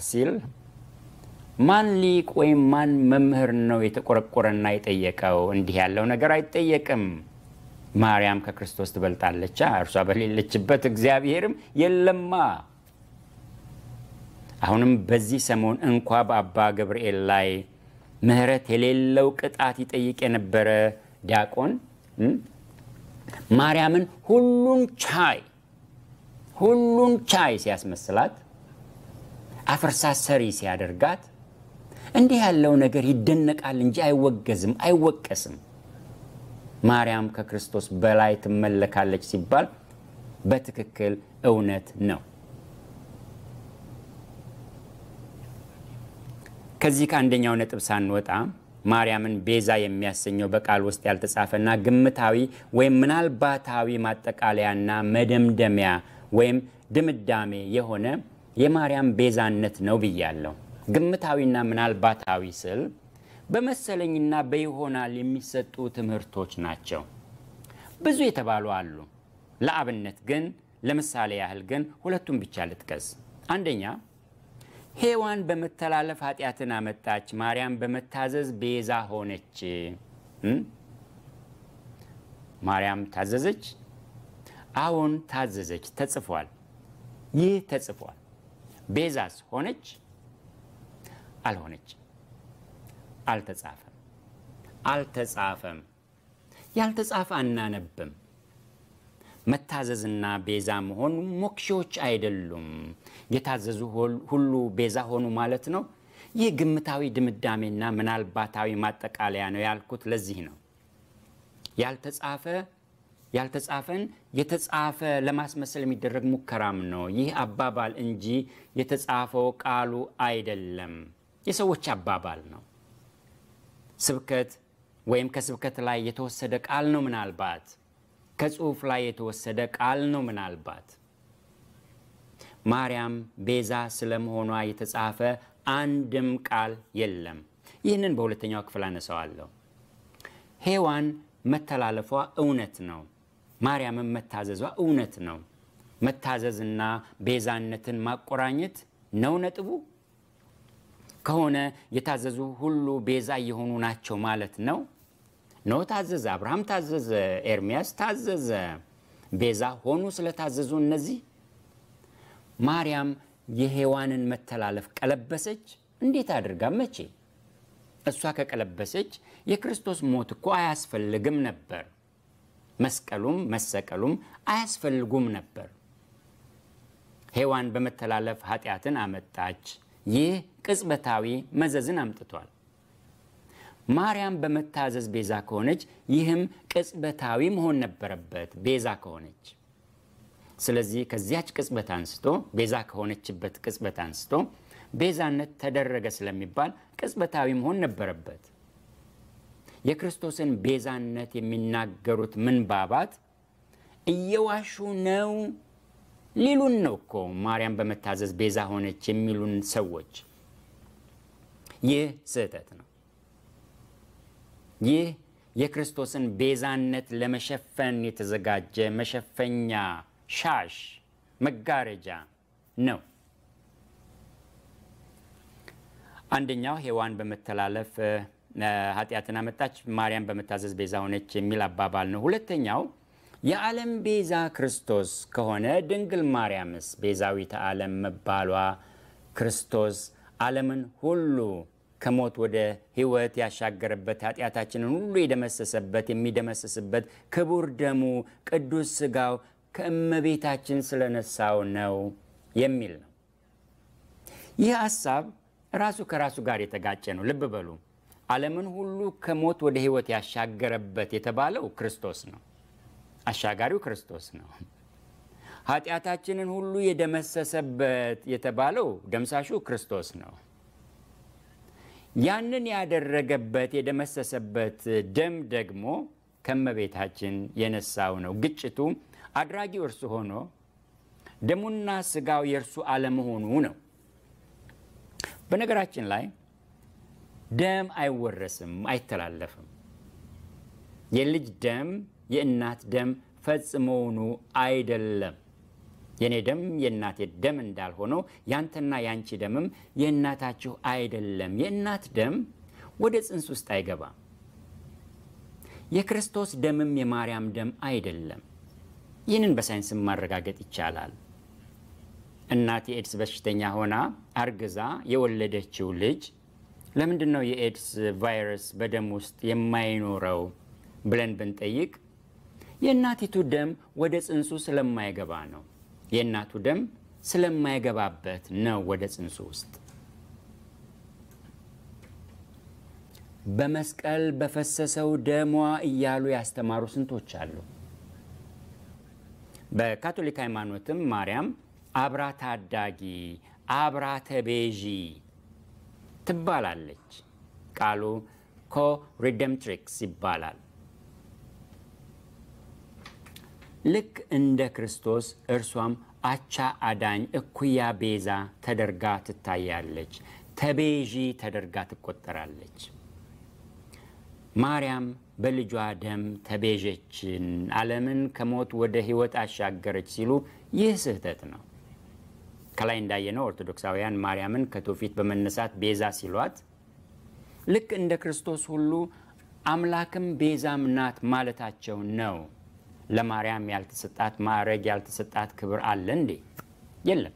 ሲል ማን ሊቅ ወይም ማን መምህር ነው የተቆረቆረና የጠየቀው? እንዲህ ያለው ነገር አይጠየቅም። ማርያም ከክርስቶስ ትበልጣለች። እርሷ በሌለችበት እግዚአብሔርም የለማ። አሁንም በዚህ ሰሞን እንኳ በአባ ገብርኤል ላይ ምህረት የሌለው ቅጣት ይጠይቅ የነበረ ዲያቆን ማርያምን ሁሉን ቻይ ሲያስመስላት፣ አፍርሳ ሰሪ ሲያደርጋት፣ እንዲህ ያለው ነገር ይደነቃል እንጂ አይወገዝም፣ አይወቀስም። ማርያም ከክርስቶስ በላይ ትመለካለች ሲባል በትክክል እውነት ነው። ከዚህ ከአንደኛው ነጥብ ሳንወጣ ማርያምን ቤዛ የሚያሰኘው በቃል ውስጥ ያልተጻፈና ግምታዊ ወይም ምናልባታዊ ማጠቃለያና መደምደሚያ ወይም ድምዳሜ የሆነ የማርያም ቤዛነት ነው ብያለሁ። ግምታዊና ምናልባታዊ ስል በመሰለኝና በይሆናል የሚሰጡ ትምህርቶች ናቸው። ብዙ የተባሉ አሉ። ለአብነት ግን ለምሳሌ ያህል ግን ሁለቱን ብቻ ልጥቀስ። አንደኛ ሔዋን በመተላለፍ ኃጢአትን አመጣች፣ ማርያም በመታዘዝ ቤዛ ሆነች። ማርያም ታዘዘች? አዎን ታዘዘች፣ ተጽፏል። ይህ ተጽፏል። ቤዛስ ሆነች? አልሆነች። አልተጻፈም። ያልተጻፈ አናነብም። መታዘዝና ቤዛ መሆን ሞክሾች አይደሉም። የታዘዙ ሁሉ ቤዛ ሆኑ ማለት ነው። ይህ ግምታዊ ድምዳሜና ምናልባታዊ ማጠቃለያ ነው ያልኩት ለዚህ ነው። ያልተጻፈን የተጻፈ ለማስመሰል የሚደረግ ሙከራም ነው። ይህ አባባል እንጂ የተጻፈው ቃሉ አይደለም። የሰዎች አባባል ነው። ስብከት ወይም ከስብከት ላይ የተወሰደ ቃል ነው። ምናልባት ከጽሑፍ ላይ የተወሰደ ቃል ነው። ምናልባት ማርያም ቤዛ ስለመሆኗ የተጻፈ አንድም ቃል የለም። ይህንን በሁለተኛው ክፍል አነሳዋለሁ። ሔዋን መተላለፏ እውነት ነው። ማርያምን መታዘዟ እውነት ነው። መታዘዝና ቤዛነትን ማቆራኘት ነው ነጥቡ። ከሆነ የታዘዙ ሁሉ ቤዛ የሆኑ ናቸው ማለት ነው። ኖህ ታዘዘ፣ አብርሃም ታዘዘ፣ ኤርሚያስ ታዘዘ። ቤዛ ሆኑ ስለታዘዙ እነዚህ። ማርያም የሔዋንን መተላለፍ ቀለበሰች። እንዴት አድርጋ? መቼ? እሷ ከቀለበሰች የክርስቶስ ሞት እኮ አያስፈልግም ነበር። መስቀሉም መሰቀሉም አያስፈልጉም ነበር። ሔዋን በመተላለፍ ኃጢአትን አመጣች። ይህ ቅጽበታዊ መዘዝን አምጥቷል። ማርያም በመታዘዝ ቤዛ ከሆነች ይህም ቅጽበታዊ መሆን ነበረበት ቤዛ ከሆነች። ስለዚህ ከዚያች ቅጽበት አንስቶ ቤዛ ከሆነችበት ቅጽበት አንስቶ ቤዛነት ተደረገ ስለሚባል ቅጽበታዊ መሆን ነበረበት። የክርስቶስን ቤዛነት የሚናገሩት ምንባባት እየዋሹ ነው ሊሉን ነው እኮ ማርያም በመታዘዝ ቤዛ ሆነች የሚሉን ሰዎች። ይህ ስህተት ነው። ይህ የክርስቶስን ቤዛነት ለመሸፈን የተዘጋጀ መሸፈኛ ሻሽ መጋረጃ ነው። አንደኛው ሔዋን በመተላለፍ ኃጢአትን አመጣች፣ ማርያም በመታዘዝ ቤዛ ሆነች የሚል አባባል ነው። ሁለተኛው የዓለም ቤዛ ክርስቶስ ከሆነ ድንግል ማርያምስ ቤዛዊተ ዓለም መባሏ ክርስቶስ ዓለምን ሁሉ ከሞት ወደ ሕይወት ያሻገረበት ኃጢአታችንን ሁሉ የደመሰሰበት የሚደመስስበት ክቡር ደሙ ቅዱስ ሥጋው ከእመቤታችን ስለነሳው ነው የሚል ነው። ይህ ሐሳብ ራሱ ከራሱ ጋር የተጋጨ ነው። ልብ በሉ። ዓለምን ሁሉ ከሞት ወደ ሕይወት ያሻገረበት የተባለው ክርስቶስ ነው። አሻጋሪው ክርስቶስ ነው። ኃጢአታችንን ሁሉ የደመሰሰበት የተባለው ደምሳሹ ክርስቶስ ነው። ያንን ያደረገበት የደመሰሰበት ደም ደግሞ ከመቤታችን የነሳው ነው። ግጭቱ አድራጊው እርሱ ሆኖ ደሙና ስጋው የእርሱ አለመሆኑ ነው። በነገራችን ላይ ደም አይወረስም፣ አይተላለፍም። የልጅ ደም የእናት ደም ፈጽሞውኑ አይደለም። የኔ ደም የእናቴ ደም እንዳልሆነው ያንተና ያንቺ ደምም የእናታችሁ አይደለም። የእናት ደም ወደ ጽንስ ውስጥ አይገባም። የክርስቶስ ደምም የማርያም ደም አይደለም። ይህንን በሳይንስም ማረጋገጥ ይቻላል። እናት የኤድስ በሽተኛ ሆና አርግዛ የወለደችው ልጅ ለምንድን ነው የኤድስ ቫይረስ በደም ውስጥ የማይኖረው ብለን ብንጠይቅ የእናቲቱ ደም ወደ ጽንሱ ስለማይገባ ነው። የእናቱ ደም ስለማይገባበት ነው ወደ ጽንሱ ውስጥ። በመስቀል በፈሰሰው ደሟ እያሉ ያስተማሩ ስንቶች አሉ። በካቶሊክ ሃይማኖትም ማርያም አብራ ታዳጊ፣ አብራ ተቤዢ ትባላለች። ቃሉ ኮሪደምትሪክስ ይባላል። ልክ እንደ ክርስቶስ እርሷም አቻ አዳኝ፣ እኩያ ቤዛ ተደርጋ ትታያለች። ተቤዢ ተደርጋ ትቆጠራለች። ማርያም በልጇ ደም ተቤዠችን፣ ዓለምን ከሞት ወደ ሕይወት አሻገረች ሲሉ ይህ ስህተት ነው። ከላይ እንዳየነው ኦርቶዶክሳውያን ማርያምን ከትውፊት በመነሳት ቤዛ ሲሏት ልክ እንደ ክርስቶስ ሁሉ አምላክም ቤዛም ናት ማለታቸው ነው። ለማርያም ያልተሰጣት ማዕረግ ያልተሰጣት ክብር አለ እንዴ? የለም።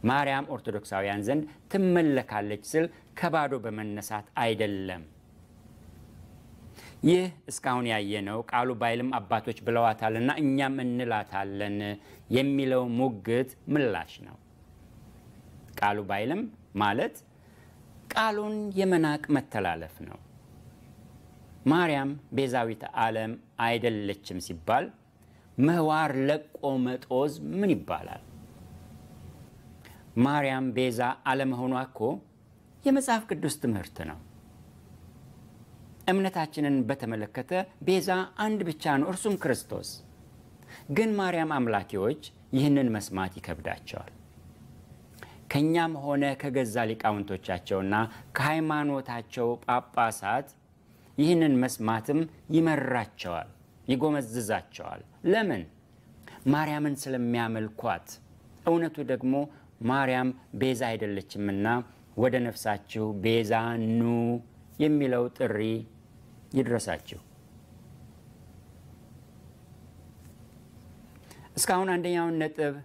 ማርያም ኦርቶዶክሳውያን ዘንድ ትመለካለች ስል ከባዶ በመነሳት አይደለም። ይህ እስካሁን ያየነው ቃሉ ባይልም አባቶች ብለዋታልና እኛም እንላታለን የሚለው ሙግት ምላሽ ነው። ቃሉ ባይልም ማለት ቃሉን የመናቅ መተላለፍ ነው። ማርያም ቤዛዊት ዓለም አይደለችም ሲባል ምህዋር ለቆ መጦዝ ምን ይባላል? ማርያም ቤዛ አለመሆኗ እኮ የመጽሐፍ ቅዱስ ትምህርት ነው። እምነታችንን በተመለከተ ቤዛ አንድ ብቻ ነው፣ እርሱም ክርስቶስ። ግን ማርያም አምላኪዎች ይህንን መስማት ይከብዳቸዋል። ከኛም ሆነ ከገዛ ሊቃውንቶቻቸውና ከሃይማኖታቸው ጳጳሳት ይህንን መስማትም ይመራቸዋል፣ ይጎመዝዛቸዋል። ለምን? ማርያምን ስለሚያመልኳት። እውነቱ ደግሞ ማርያም ቤዛ አይደለችምና ወደ ነፍሳችሁ ቤዛ ኑ የሚለው ጥሪ ይድረሳችሁ። እስካሁን አንደኛውን ነጥብ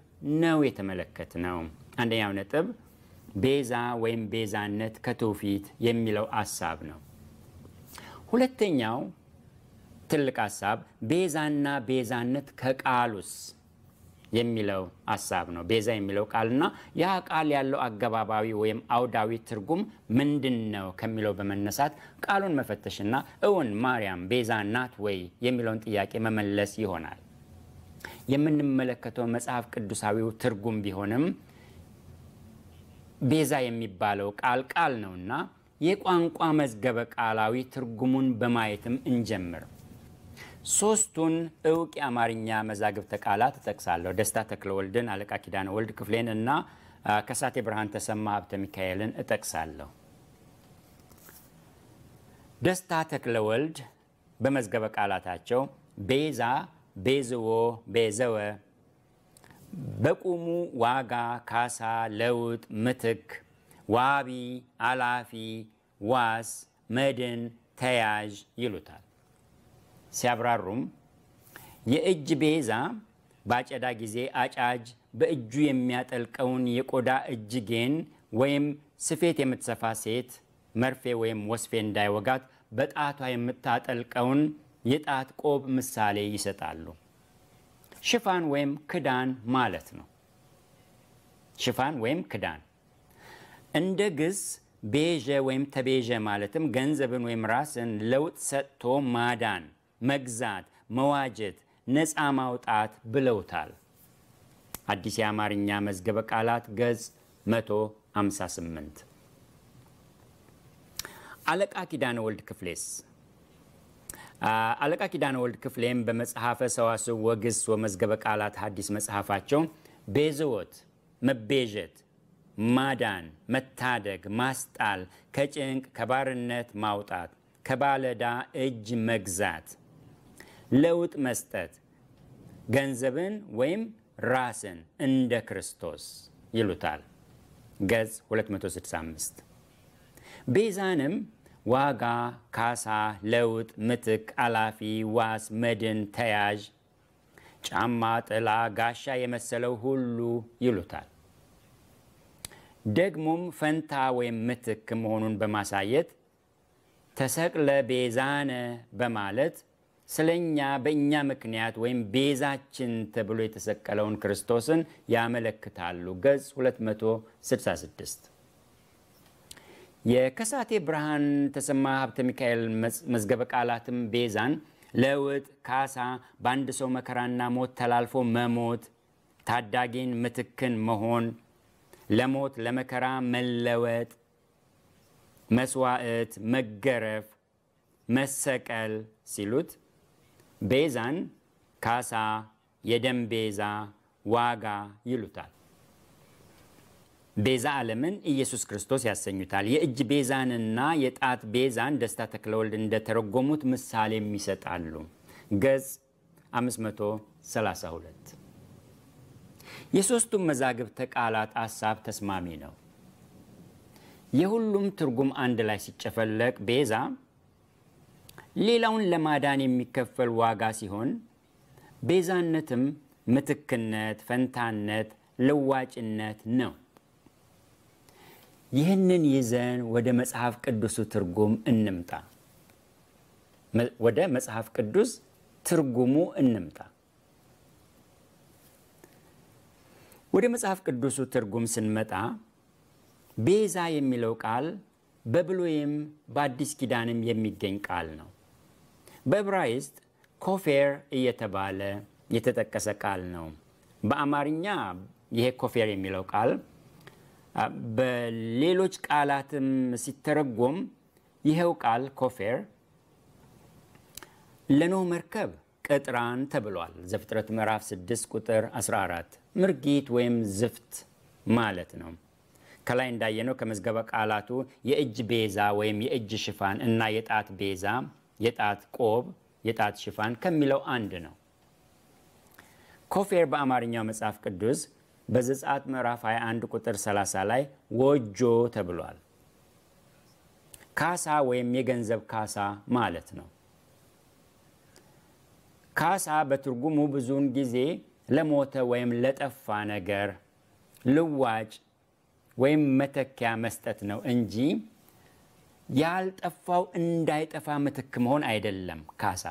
ነው የተመለከትነው። አንደኛው ነጥብ ቤዛ ወይም ቤዛነት ከትውፊት የሚለው ሐሳብ ነው። ሁለተኛው ትልቅ ሐሳብ ቤዛና ቤዛነት ከቃሉስ የሚለው ሐሳብ ነው። ቤዛ የሚለው ቃልና ያ ቃል ያለው አገባባዊ ወይም አውዳዊ ትርጉም ምንድነው ከሚለው በመነሳት ቃሉን መፈተሽና እውን ማርያም ቤዛ ናት ወይ የሚለውን ጥያቄ መመለስ ይሆናል። የምንመለከተው መጽሐፍ ቅዱሳዊው ትርጉም ቢሆንም ቤዛ የሚባለው ቃል ነውና የቋንቋ መዝገበ ቃላዊ ትርጉሙን በማየትም እንጀምር። ሶስቱን እውቅ የአማርኛ መዛግብተ ቃላት እጠቅሳለሁ። ደስታ ተክለወልድን፣ አለቃ ኪዳነ ወልድ ክፍሌን እና ከሳቴ ብርሃን ተሰማ ሀብተ ሚካኤልን እጠቅሳለሁ። ደስታ ተክለወልድ በመዝገበ ቃላታቸው ቤዛ፣ ቤዝዎ፣ ቤዘወ፣ በቁሙ ዋጋ፣ ካሳ፣ ለውጥ፣ ምትክ፣ ዋቢ፣ አላፊ፣ ዋስ፣ መድን፣ ተያዥ ይሉታል። ሲያብራሩም የእጅ ቤዛ ባጨዳ ጊዜ አጫጅ በእጁ የሚያጠልቀውን የቆዳ እጅጌን ወይም ስፌት የምትሰፋ ሴት መርፌ ወይም ወስፌ እንዳይወጋት በጣቷ የምታጠልቀውን የጣት ቆብ ምሳሌ ይሰጣሉ። ሽፋን ወይም ክዳን ማለት ነው። ሽፋን ወይም ክዳን እንደ ግስ ቤዠ ወይም ተቤዠ ማለትም ገንዘብን ወይም ራስን ለውጥ ሰጥቶ ማዳን፣ መግዛት፣ መዋጀት፣ ነፃ ማውጣት ብለውታል። አዲስ የአማርኛ መዝገበ ቃላት ገጽ 158። አለቃ ኪዳነ ወልድ ክፍሌስ? አለቃ ኪዳነ ወልድ ክፍሌም በመጽሐፈ ሰዋስው ወግስ ወመዝገበ ቃላት ሐዲስ መጽሐፋቸው ቤዝወት መቤዠት፣ ማዳን፣ መታደግ፣ ማስጣል፣ ከጭንቅ ከባርነት ማውጣት፣ ከባለዳ እጅ መግዛት፣ ለውጥ መስጠት፣ ገንዘብን ወይም ራስን እንደ ክርስቶስ ይሉታል። ገጽ 265። ቤዛንም ዋጋ፣ ካሳ፣ ለውጥ፣ ምትክ፣ አላፊ፣ ዋስ፣ መድን፣ ተያዥ፣ ጫማ፣ ጥላ፣ ጋሻ የመሰለው ሁሉ ይሉታል። ደግሞም ፈንታ ወይም ምትክ መሆኑን በማሳየት ተሰቅለ ቤዛነ በማለት ስለኛ በእኛ ምክንያት ወይም ቤዛችን ተብሎ የተሰቀለውን ክርስቶስን ያመለክታሉ። ገጽ 266። የከሳቴ ብርሃን ተሰማ ሀብተ ሚካኤል መዝገበ ቃላትም ቤዛን ለውጥ፣ ካሳ፣ በአንድ ሰው መከራና ሞት ተላልፎ መሞት፣ ታዳጊን ምትክን መሆን፣ ለሞት ለመከራ መለወጥ፣ መስዋዕት፣ መገረፍ፣ መሰቀል ሲሉት ቤዛን ካሳ፣ የደም ቤዛ፣ ዋጋ ይሉታል። ቤዛ ዓለምን ኢየሱስ ክርስቶስ ያሰኙታል። የእጅ ቤዛንና የጣት ቤዛን ደስታ ተክለወልድ እንደተረጎሙት ምሳሌም ይሰጣሉ። ገጽ 532። የሦስቱም መዛግብተ ቃላት ሐሳብ ተስማሚ ነው። የሁሉም ትርጉም አንድ ላይ ሲጨፈለቅ ቤዛ ሌላውን ለማዳን የሚከፈል ዋጋ ሲሆን ቤዛነትም ምትክነት፣ ፈንታነት፣ ለዋጭነት ነው። ይህንን ይዘን ወደ መጽሐፍ ቅዱሱ ትርጉም እንምጣ። ወደ መጽሐፍ ቅዱስ ትርጉሙ እንምጣ። ወደ መጽሐፍ ቅዱሱ ትርጉም ስንመጣ ቤዛ የሚለው ቃል በብሉይም በአዲስ ኪዳንም የሚገኝ ቃል ነው። በዕብራይስጥ ኮፌር እየተባለ የተጠቀሰ ቃል ነው። በአማርኛ ይሄ ኮፌር የሚለው ቃል በሌሎች ቃላትም ሲተረጎም ይሄው ቃል ኮፌር ለኖህ መርከብ ቅጥራን ተብሏል። ዘፍጥረት ምዕራፍ 6 ቁጥር 14 ምርጊት ወይም ዝፍት ማለት ነው። ከላይ እንዳየነው ከመዝገበ ቃላቱ የእጅ ቤዛ ወይም የእጅ ሽፋን እና የጣት ቤዛ፣ የጣት ቆብ፣ የጣት ሽፋን ከሚለው አንድ ነው። ኮፌር በአማርኛው መጽሐፍ ቅዱስ በዘጸአት ምዕራፍ 21 ቁጥር 30 ላይ ወጆ ተብሏል። ካሳ ወይም የገንዘብ ካሳ ማለት ነው። ካሳ በትርጉሙ ብዙውን ጊዜ ለሞተ ወይም ለጠፋ ነገር ልዋጭ ወይም መተኪያ መስጠት ነው እንጂ ያልጠፋው እንዳይጠፋ ምትክ መሆን አይደለም። ካሳ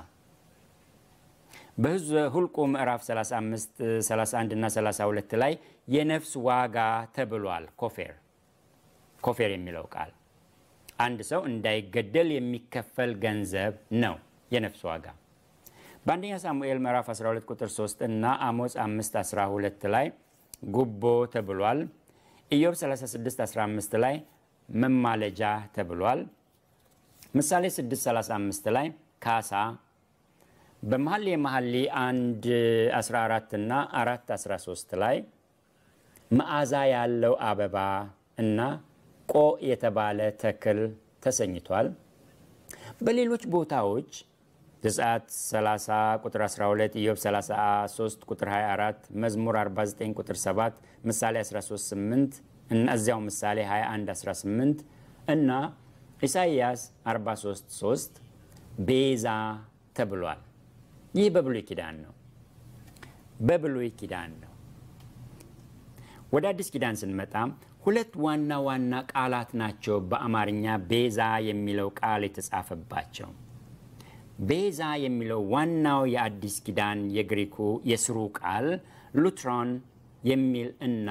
በሁልቁ ምዕራፍ 35፣ 31 እና 32 ላይ የነፍስ ዋጋ ተብሏል። ኮፌር የሚለው ቃል አንድ ሰው እንዳይገደል የሚከፈል ገንዘብ ነው የነፍስ ዋጋ። በአንደኛ ሳሙኤል ምዕራፍ 12 ቁጥር 3 እና አሞጽ 5 12 ላይ ጉቦ ተብሏል። ኢዮብ 36 15 ላይ መማለጃ ተብሏል። ምሳሌ 6 35 ላይ ካሳ፣ በመኃልየ መኃልይ 1 14 እና 4 13 ላይ መዓዛ ያለው አበባ እና ቆ የተባለ ተክል ተሰኝቷል። በሌሎች ቦታዎች ዘጸአት 30 ቁጥር 12፣ ኢዮብ 33 ቁጥር 24፣ መዝሙር 49 ቁጥር 7፣ ምሳሌ 13 8 እና እዚያው ምሳሌ 21 18 እና ኢሳይያስ 43 3 ቤዛ ተብሏል። ይህ በብሉይ ኪዳን ነው። በብሉይ ኪዳን ነው። ወደ አዲስ ኪዳን ስንመጣ ሁለት ዋና ዋና ቃላት ናቸው በአማርኛ ቤዛ የሚለው ቃል የተጻፈባቸው። ቤዛ የሚለው ዋናው የአዲስ ኪዳን የግሪኩ የስሩ ቃል ሉትሮን የሚል እና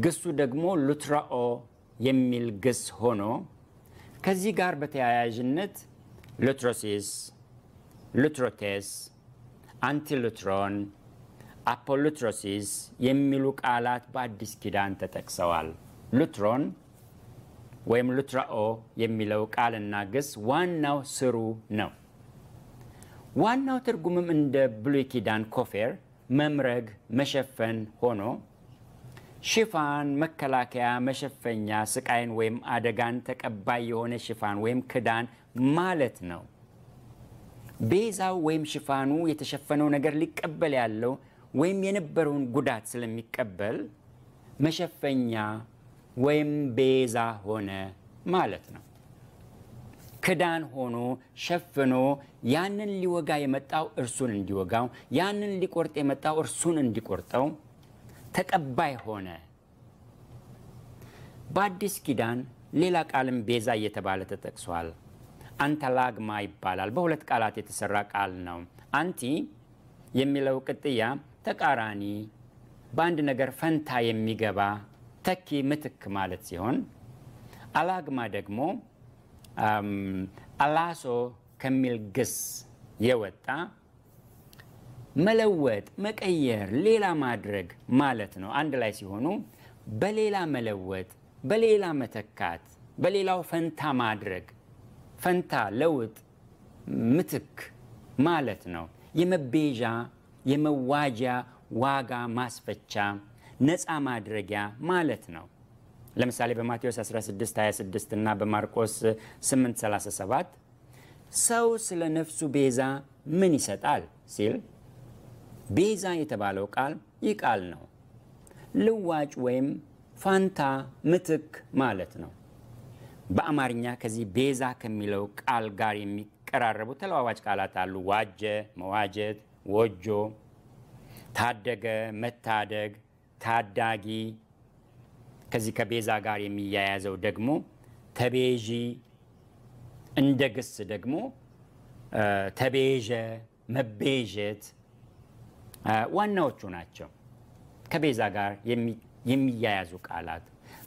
ግሱ ደግሞ ሉትራኦ የሚል ግስ ሆኖ ከዚህ ጋር በተያያዥነት ሉትሮሲስ፣ ሉትሮቴስ፣ አንቲሉትሮን፣ አፖሉትሮሲስ የሚሉ ቃላት በአዲስ ኪዳን ተጠቅሰዋል። ሉትሮን ወይም ሉትራኦ የሚለው ቃልና ግስ ዋናው ስሩ ነው። ዋናው ትርጉምም እንደ ብሉይ ኪዳን ኮፌር መምረግ፣ መሸፈን ሆኖ ሽፋን፣ መከላከያ፣ መሸፈኛ፣ ስቃይን ወይም አደጋን ተቀባይ የሆነ ሽፋን ወይም ክዳን ማለት ነው። ቤዛው ወይም ሽፋኑ የተሸፈነው ነገር ሊቀበል ያለው ወይም የነበረውን ጉዳት ስለሚቀበል መሸፈኛ ወይም ቤዛ ሆነ ማለት ነው። ክዳን ሆኖ ሸፍኖ ያንን ሊወጋ የመጣው እርሱን እንዲወጋው፣ ያንን ሊቆርጥ የመጣው እርሱን እንዲቆርጠው ተቀባይ ሆነ። በአዲስ ኪዳን ሌላ ቃልም ቤዛ እየተባለ ተጠቅሷል። አንታላግማ ይባላል። በሁለት ቃላት የተሰራ ቃል ነው። አንቲ የሚለው ቅጥያ ተቃራኒ፣ በአንድ ነገር ፈንታ የሚገባ ተኪ፣ ምትክ ማለት ሲሆን አላግማ ደግሞ አላሶ ከሚል ግስ የወጣ መለወጥ፣ መቀየር፣ ሌላ ማድረግ ማለት ነው። አንድ ላይ ሲሆኑ በሌላ መለወጥ፣ በሌላ መተካት፣ በሌላው ፈንታ ማድረግ፣ ፈንታ፣ ለውጥ፣ ምትክ ማለት ነው። የመቤዣ፣ የመዋጃ፣ ዋጋ ማስፈቻ፣ ነፃ ማድረጊያ ማለት ነው። ለምሳሌ በማቴዎስ 16:26 እና በማርቆስ 8:37 ሰው ስለ ነፍሱ ቤዛ ምን ይሰጣል ሲል ቤዛ የተባለው ቃል ይህ ቃል ነው። ልዋጭ ወይም ፋንታ፣ ምትክ ማለት ነው። በአማርኛ ከዚህ ቤዛ ከሚለው ቃል ጋር የሚቀራረቡ ተለዋዋጭ ቃላት አሉ። ዋጀ፣ መዋጀት፣ ወጆ፣ ታደገ፣ መታደግ፣ ታዳጊ። ከዚህ ከቤዛ ጋር የሚያያዘው ደግሞ ተቤዢ፣ እንደ ግስ ደግሞ ተቤዠ፣ መቤዠት ዋናዎቹ ናቸው ከቤዛ ጋር የሚያያዙ ቃላት።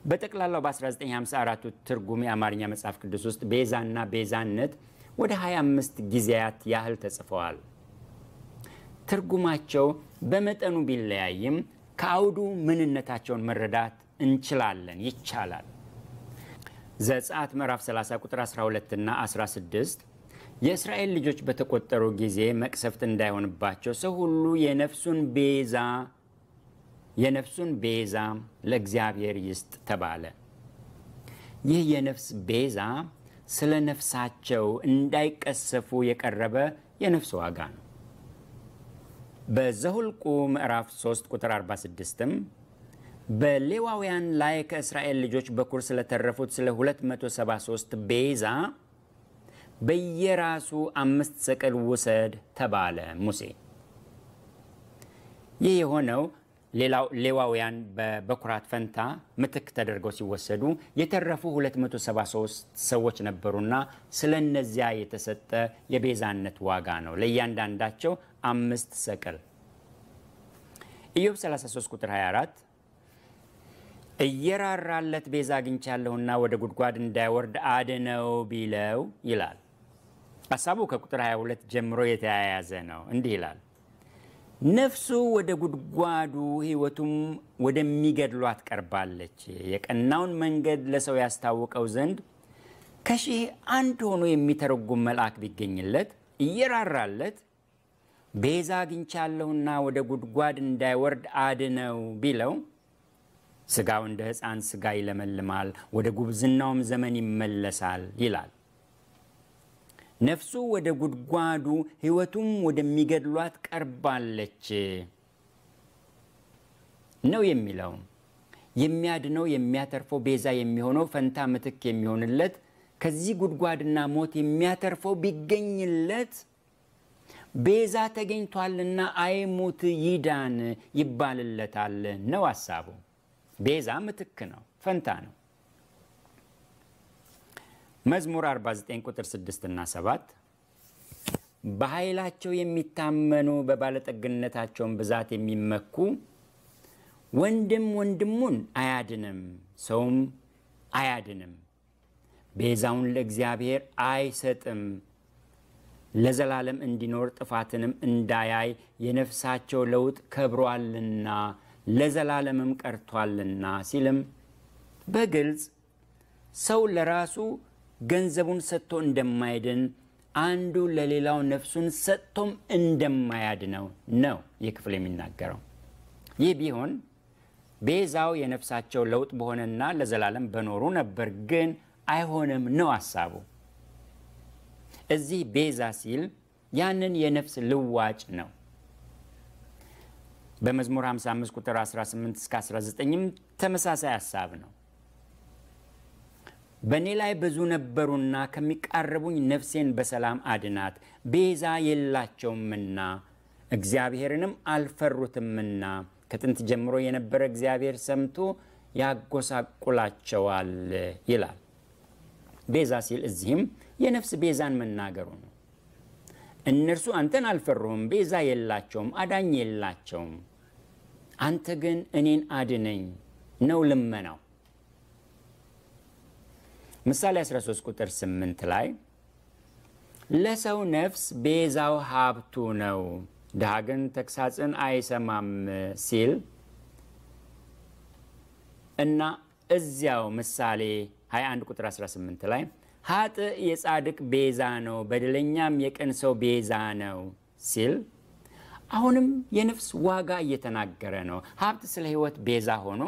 በጠቅላላው በ1954 ትርጉም የአማርኛ መጽሐፍ ቅዱስ ውስጥ ቤዛና ቤዛነት ወደ 25 ጊዜያት ያህል ተጽፈዋል። ትርጉማቸው በመጠኑ ቢለያይም ከአውዱ ምንነታቸውን መረዳት እንችላለን፣ ይቻላል። ዘጸአት ምዕራፍ 30 ቁጥር 12 እና 16 የእስራኤል ልጆች በተቆጠሩ ጊዜ መቅሰፍት እንዳይሆንባቸው ሰው ሁሉ የነፍሱን ቤዛ ለእግዚአብሔር ይስጥ ተባለ። ይህ የነፍስ ቤዛ ስለ ነፍሳቸው እንዳይቀሰፉ የቀረበ የነፍስ ዋጋ ነው። በዘሁልቁ ምዕራፍ 3 ቁጥር 46ም በሌዋውያን ላይ ከእስራኤል ልጆች በኩር ስለተረፉት ስለ 273 ቤዛ በየራሱ 5 ሰቅል ውሰድ ተባለ ሙሴ። ይህ የሆነው ሌዋውያን በበኩራት ፈንታ ምትክ ተደርገው ሲወሰዱ የተረፉ 273 ሰዎች ነበሩና ስለነዚያ የተሰጠ የቤዛነት ዋጋ ነው። ለእያንዳንዳቸው 5 ሰቅል። ኢዮብ 33 ቁጥር 24 እየራራለት ቤዛ አግኝቻለሁና ወደ ጉድጓድ እንዳይወርድ አድነው ቢለው ይላል። ሐሳቡ ከቁጥር 22 ጀምሮ የተያያዘ ነው። እንዲህ ይላል፣ ነፍሱ ወደ ጉድጓዱ ሕይወቱም ወደሚገድሏት ቀርባለች። የቀናውን መንገድ ለሰው ያስታውቀው ዘንድ ከሺህ አንድ ሆኖ የሚተረጉም መልአክ ቢገኝለት እየራራለት ቤዛ አግኝቻለሁና ወደ ጉድጓድ እንዳይወርድ አድነው ቢለው ስጋው እንደ ሕፃን ስጋ ይለመልማል፣ ወደ ጉብዝናውም ዘመን ይመለሳል ይላል። ነፍሱ ወደ ጉድጓዱ ሕይወቱም ወደሚገድሏት ቀርባለች ነው የሚለው። የሚያድነው የሚያተርፈው ቤዛ የሚሆነው ፈንታ ምትክ የሚሆንለት ከዚህ ጉድጓድና ሞት የሚያተርፈው ቢገኝለት ቤዛ ተገኝቷልና አይሙት ይዳን ይባልለታል ነው ሐሳቡ። ቤዛ ምትክ ነው፣ ፈንታ ነው። መዝሙር 49 ቁጥር 6 እና 7 በኃይላቸው የሚታመኑ በባለጠግነታቸውን ብዛት የሚመኩ ወንድም ወንድሙን አያድንም፣ ሰውም አያድንም፣ ቤዛውን ለእግዚአብሔር አይሰጥም፣ ለዘላለም እንዲኖር ጥፋትንም እንዳያይ የነፍሳቸው ለውጥ ከብሯልና ለዘላለምም ቀርቷልና ሲልም በግልጽ ሰው ለራሱ ገንዘቡን ሰጥቶ እንደማይድን አንዱ ለሌላው ነፍሱን ሰጥቶም እንደማያድነው ነው ይህ ክፍል የሚናገረው። ይህ ቢሆን ቤዛው የነፍሳቸው ለውጥ በሆነና ለዘላለም በኖሩ ነበር፣ ግን አይሆንም ነው ሐሳቡ። እዚህ ቤዛ ሲል ያንን የነፍስ ልዋጭ ነው። በመዝሙር 55 ቁጥር 18 እስከ 19ም ተመሳሳይ ሐሳብ ነው። በእኔ ላይ ብዙ ነበሩና ከሚቃረቡኝ ነፍሴን በሰላም አድናት፣ ቤዛ የላቸውምና እግዚአብሔርንም አልፈሩትምና ከጥንት ጀምሮ የነበረ እግዚአብሔር ሰምቶ ያጎሳቁላቸዋል ይላል። ቤዛ ሲል እዚህም የነፍስ ቤዛን መናገሩ ነው። እነርሱ አንተን አልፈሩህም፣ ቤዛ የላቸውም፣ አዳኝ የላቸውም፣ አንተ ግን እኔን አድነኝ ነው ልመናው። ምሳሌ 13 ቁጥር 8 ላይ ለሰው ነፍስ ቤዛው ሀብቱ ነው፣ ድሃ ግን ተግሳጽን አይሰማም ሲል እና እዚያው ምሳሌ 21 ቁጥር 18 ላይ ኃጥእ የጻድቅ ቤዛ ነው፣ በደለኛም የቅን ሰው ቤዛ ነው ሲል አሁንም የነፍስ ዋጋ እየተናገረ ነው። ሀብት ስለ ሕይወት ቤዛ ሆኖ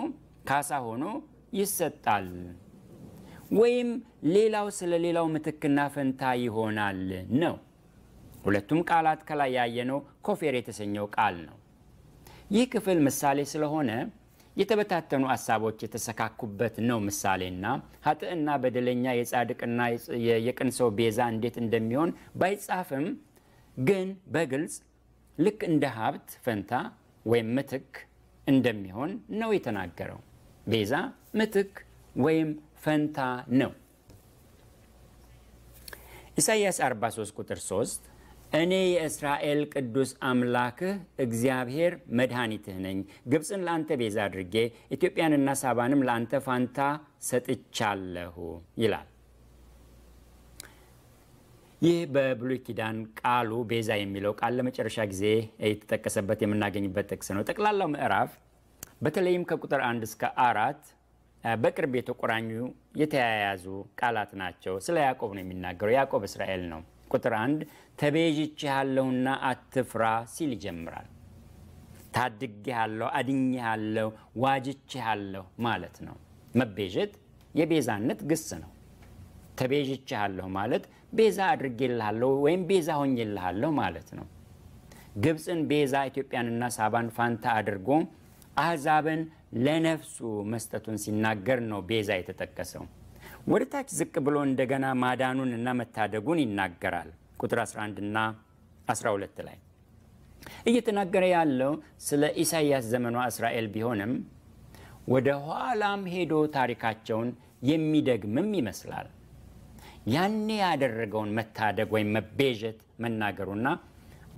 ካሳ ሆኖ ይሰጣል፣ ወይም ሌላው ስለ ሌላው ምትክና ፈንታ ይሆናል ነው። ሁለቱም ቃላት ከላይ ያየነው ኮፌር የተሰኘው ቃል ነው። ይህ ክፍል ምሳሌ ስለሆነ የተበታተኑ ሐሳቦች የተሰካኩበት ነው። ምሳሌና ኃጥእና በደለኛ የጻድቅና የቅን ሰው ቤዛ እንዴት እንደሚሆን ባይጻፍም ግን በግልጽ ልክ እንደ ሀብት ፈንታ ወይም ምትክ እንደሚሆን ነው የተናገረው። ቤዛ ምትክ ወይም ፈንታ ነው። ኢሳይያስ 43 ቁጥር 3 እኔ የእስራኤል ቅዱስ አምላክህ እግዚአብሔር መድኃኒትህ ነኝ፣ ግብፅን ለአንተ ቤዛ አድርጌ ኢትዮጵያንና ሳባንም ለአንተ ፋንታ ሰጥቻለሁ ይላል። ይህ በብሉይ ኪዳን ቃሉ ቤዛ የሚለው ቃል ለመጨረሻ ጊዜ የተጠቀሰበት የምናገኝበት ጥቅስ ነው። ጠቅላላው ምዕራፍ በተለይም ከቁጥር 1 እስከ 4 በቅርብ የተቆራኙ የተያያዙ ቃላት ናቸው። ስለ ያዕቆብ ነው የሚናገረው። ያዕቆብ እስራኤል ነው። ቁጥር 1 ተቤዥቼሃለሁና አትፍራ ሲል ይጀምራል። ታድጌሃለሁ፣ አድኜሃለሁ፣ ዋጅቼሃለሁ ማለት ነው። መቤዠት የቤዛነት ግስ ነው። ተቤዥቼሃለሁ ማለት ቤዛ አድርጌልሃለሁ ወይም ቤዛ ሆኜልሃለሁ ማለት ነው። ግብፅን ቤዛ ኢትዮጵያንና ሳባን ፋንታ አድርጎ አሕዛብን ለነፍሱ መስጠቱን ሲናገር ነው ቤዛ የተጠቀሰው። ወደ ታች ዝቅ ብሎ እንደገና ማዳኑን እና መታደጉን ይናገራል። ቁጥር 11 እና 12 ላይ እየተናገረ ያለው ስለ ኢሳይያስ ዘመኗ እስራኤል ቢሆንም ወደ ኋላም ሄዶ ታሪካቸውን የሚደግምም ይመስላል። ያኔ ያደረገውን መታደግ ወይም መቤዠት መናገሩና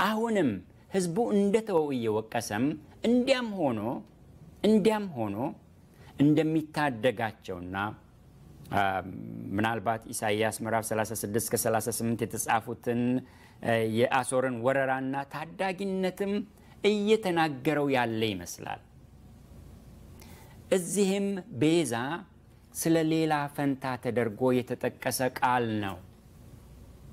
አሁንም ሕዝቡ እንደተወው እየወቀሰም እንዲያም ሆኖ እንደሚታደጋቸውና ምናልባት ኢሳይያስ ምዕራፍ 36 እስከ 38 የተጻፉትን የአሦርን ወረራና ታዳጊነትም እየተናገረው ያለ ይመስላል። እዚህም ቤዛ ስለ ሌላ ፈንታ ተደርጎ የተጠቀሰ ቃል ነው።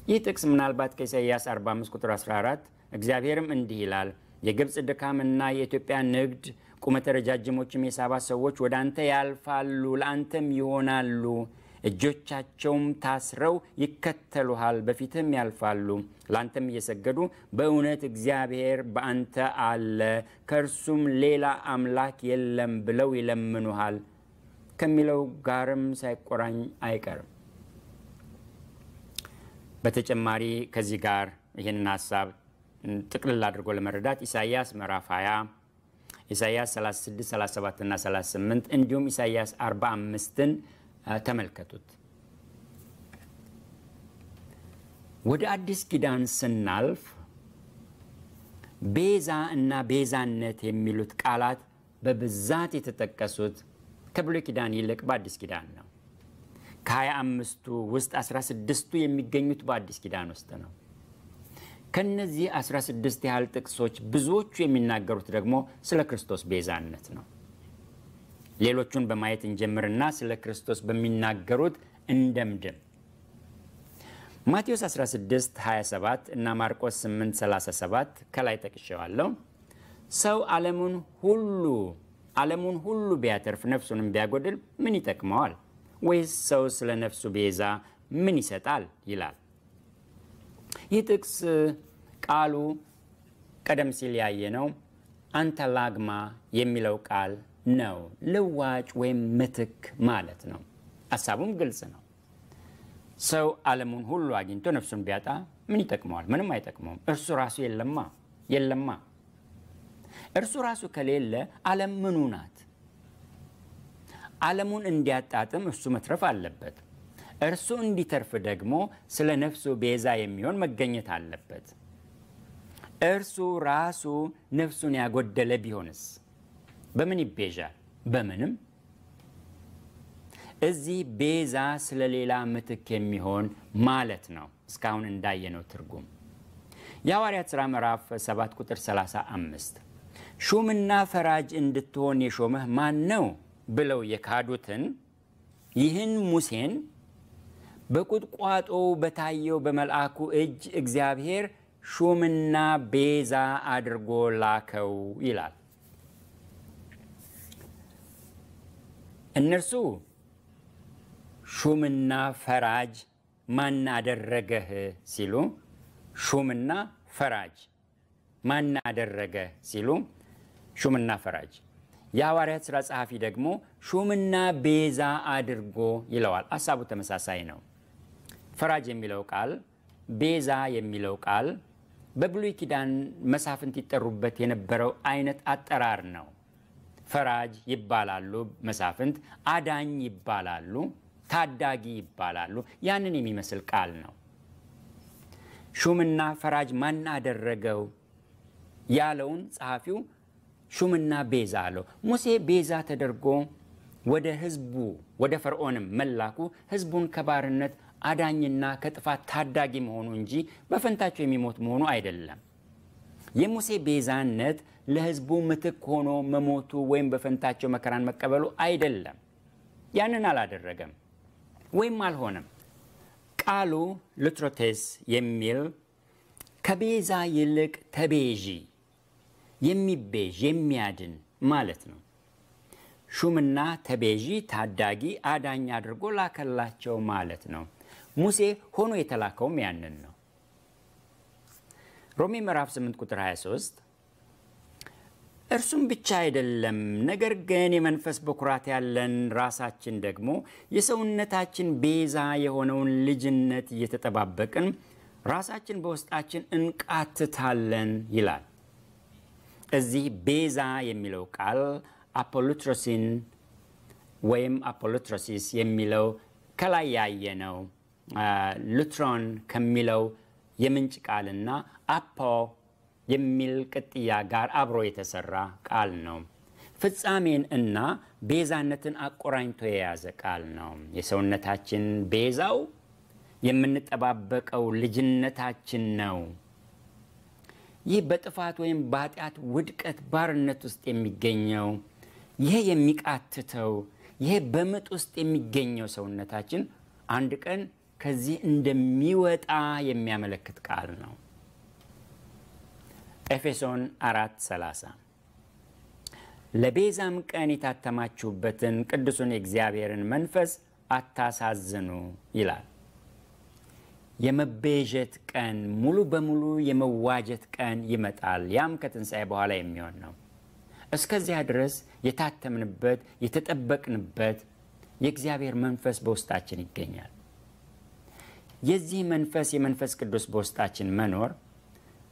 ይህ ጥቅስ ምናልባት ከኢሳይያስ 45 ቁጥር 14 እግዚአብሔርም እንዲህ ይላል፣ የግብፅ ድካምና የኢትዮጵያ ንግድ ቁመተ ረጃጅሞችም የሳባ ሰዎች ወደ አንተ ያልፋሉ፣ ለአንተም ይሆናሉ፣ እጆቻቸውም ታስረው ይከተሉሃል፣ በፊትም ያልፋሉ፣ ለአንተም እየሰገዱ በእውነት እግዚአብሔር በአንተ አለ፣ ከእርሱም ሌላ አምላክ የለም ብለው ይለምኑሃል ከሚለው ጋርም ሳይቆራኝ አይቀርም። በተጨማሪ ከዚህ ጋር ይህንን ሐሳብ ጥቅልል አድርጎ ለመረዳት ኢሳይያስ ምዕራፍ 20፣ ኢሳይያስ 36፣ 37 እና 38 እንዲሁም ኢሳይያስ 45ን ተመልከቱት። ወደ አዲስ ኪዳን ስናልፍ ቤዛ እና ቤዛነት የሚሉት ቃላት በብዛት የተጠቀሱት ከብሉይ ኪዳን ይልቅ በአዲስ ኪዳን ነው። ከ25ቱ ውስጥ 16ቱ የሚገኙት በአዲስ ኪዳን ውስጥ ነው። ከነዚህ 16 ያህል ጥቅሶች ብዙዎቹ የሚናገሩት ደግሞ ስለ ክርስቶስ ቤዛነት ነው። ሌሎቹን በማየት እንጀምርና ስለ ክርስቶስ በሚናገሩት እንደምድም። ማቴዎስ 16:27 እና ማርቆስ 8:37 ከላይ ጠቅሼዋለሁ። ሰው ዓለሙን ሁሉ ቢያተርፍ ነፍሱንም ቢያጎድል ምን ይጠቅመዋል? ወይስ ሰው ስለ ነፍሱ ቤዛ ምን ይሰጣል? ይላል። ይህ ጥቅስ ቃሉ ቀደም ሲል ያየነው አንታላግማ የሚለው ቃል ነው። ልዋጭ ወይም ምትክ ማለት ነው። ሐሳቡም ግልጽ ነው። ሰው ዓለሙን ሁሉ አግኝቶ ነፍሱን ቢያጣ ምን ይጠቅመዋል? ምንም አይጠቅመውም። እርሱ ራሱ የለማ። እርሱ ራሱ ከሌለ ዓለም ምኑ ናት? ዓለሙን እንዲያጣጥም እርሱ መትረፍ አለበት። እርሱ እንዲተርፍ ደግሞ ስለ ነፍሱ ቤዛ የሚሆን መገኘት አለበት። እርሱ ራሱ ነፍሱን ያጎደለ ቢሆንስ በምን ይቤዣል? በምንም። እዚህ ቤዛ ስለሌላ ምትክ የሚሆን ማለት ነው። እስካሁን እንዳየነው ትርጉም የሐዋርያት ሥራ ምዕራፍ 7 ቁጥር 35 ሹምና ፈራጅ እንድትሆን የሾመህ ማን ነው ብለው የካዱትን ይህን ሙሴን በቁጥቋጦው በታየው በመልአኩ እጅ እግዚአብሔር ሹምና ቤዛ አድርጎ ላከው ይላል። እነርሱ ሹምና ፈራጅ ማን አደረገህ ሲሉ ሹምና ፈራጅ ማን አደረገህ ሲሉ ሹምና ፈራጅ። የሐዋርያት ሥራ ጸሐፊ ደግሞ ሹምና ቤዛ አድርጎ ይለዋል። ሐሳቡ ተመሳሳይ ነው። ፈራጅ የሚለው ቃል፣ ቤዛ የሚለው ቃል በብሉይ ኪዳን መሳፍንት ይጠሩበት የነበረው አይነት አጠራር ነው። ፈራጅ ይባላሉ መሳፍንት፣ አዳኝ ይባላሉ፣ ታዳጊ ይባላሉ። ያንን የሚመስል ቃል ነው። ሹምና ፈራጅ ማን አደረገው ያለውን ጸሐፊው ሹምና ቤዛ አለው። ሙሴ ቤዛ ተደርጎ ወደ ሕዝቡ ወደ ፈርዖንም መላኩ ሕዝቡን ከባርነት አዳኝና ከጥፋት ታዳጊ መሆኑ እንጂ በፈንታቸው የሚሞት መሆኑ አይደለም። የሙሴ ቤዛነት ለሕዝቡ ምትክ ሆኖ መሞቱ ወይም በፈንታቸው መከራን መቀበሉ አይደለም። ያንን አላደረገም ወይም አልሆነም። ቃሉ ልትሮቴስ የሚል ከቤዛ ይልቅ ተቤዢ፣ የሚቤዥ የሚያድን ማለት ነው። ሹምና ተቤዢ፣ ታዳጊ፣ አዳኝ አድርጎ ላከላቸው ማለት ነው። ሙሴ ሆኖ የተላከውም ያንን ነው። ሮሜ ምዕራፍ 8 ቁጥር 23 እርሱም ብቻ አይደለም፣ ነገር ግን የመንፈስ በኩራት ያለን ራሳችን ደግሞ የሰውነታችን ቤዛ የሆነውን ልጅነት እየተጠባበቅን ራሳችን በውስጣችን እንቃትታለን ይላል። እዚህ ቤዛ የሚለው ቃል አፖሉትሮሲን ወይም አፖሉትሮሲስ የሚለው ከላይ ያየነው ሉትሮን ከሚለው የምንጭ ቃልና አፖ የሚል ቅጥያ ጋር አብሮ የተሰራ ቃል ነው። ፍጻሜን እና ቤዛነትን አቆራኝቶ የያዘ ቃል ነው። የሰውነታችን ቤዛው የምንጠባበቀው ልጅነታችን ነው። ይህ በጥፋት ወይም በኃጢአት ውድቀት ባርነት ውስጥ የሚገኘው ይሄ የሚቃትተው ይሄ በምጥ ውስጥ የሚገኘው ሰውነታችን አንድ ቀን ከዚህ እንደሚወጣ የሚያመለክት ቃል ነው። ኤፌሶን 4:30 ለቤዛም ቀን የታተማችሁበትን ቅዱሱን የእግዚአብሔርን መንፈስ አታሳዝኑ ይላል። የመቤዠት ቀን፣ ሙሉ በሙሉ የመዋጀት ቀን ይመጣል። ያም ከትንሣኤ በኋላ የሚሆን ነው። እስከዚያ ድረስ የታተምንበት የተጠበቅንበት የእግዚአብሔር መንፈስ በውስጣችን ይገኛል። የዚህ መንፈስ የመንፈስ ቅዱስ በውስጣችን መኖር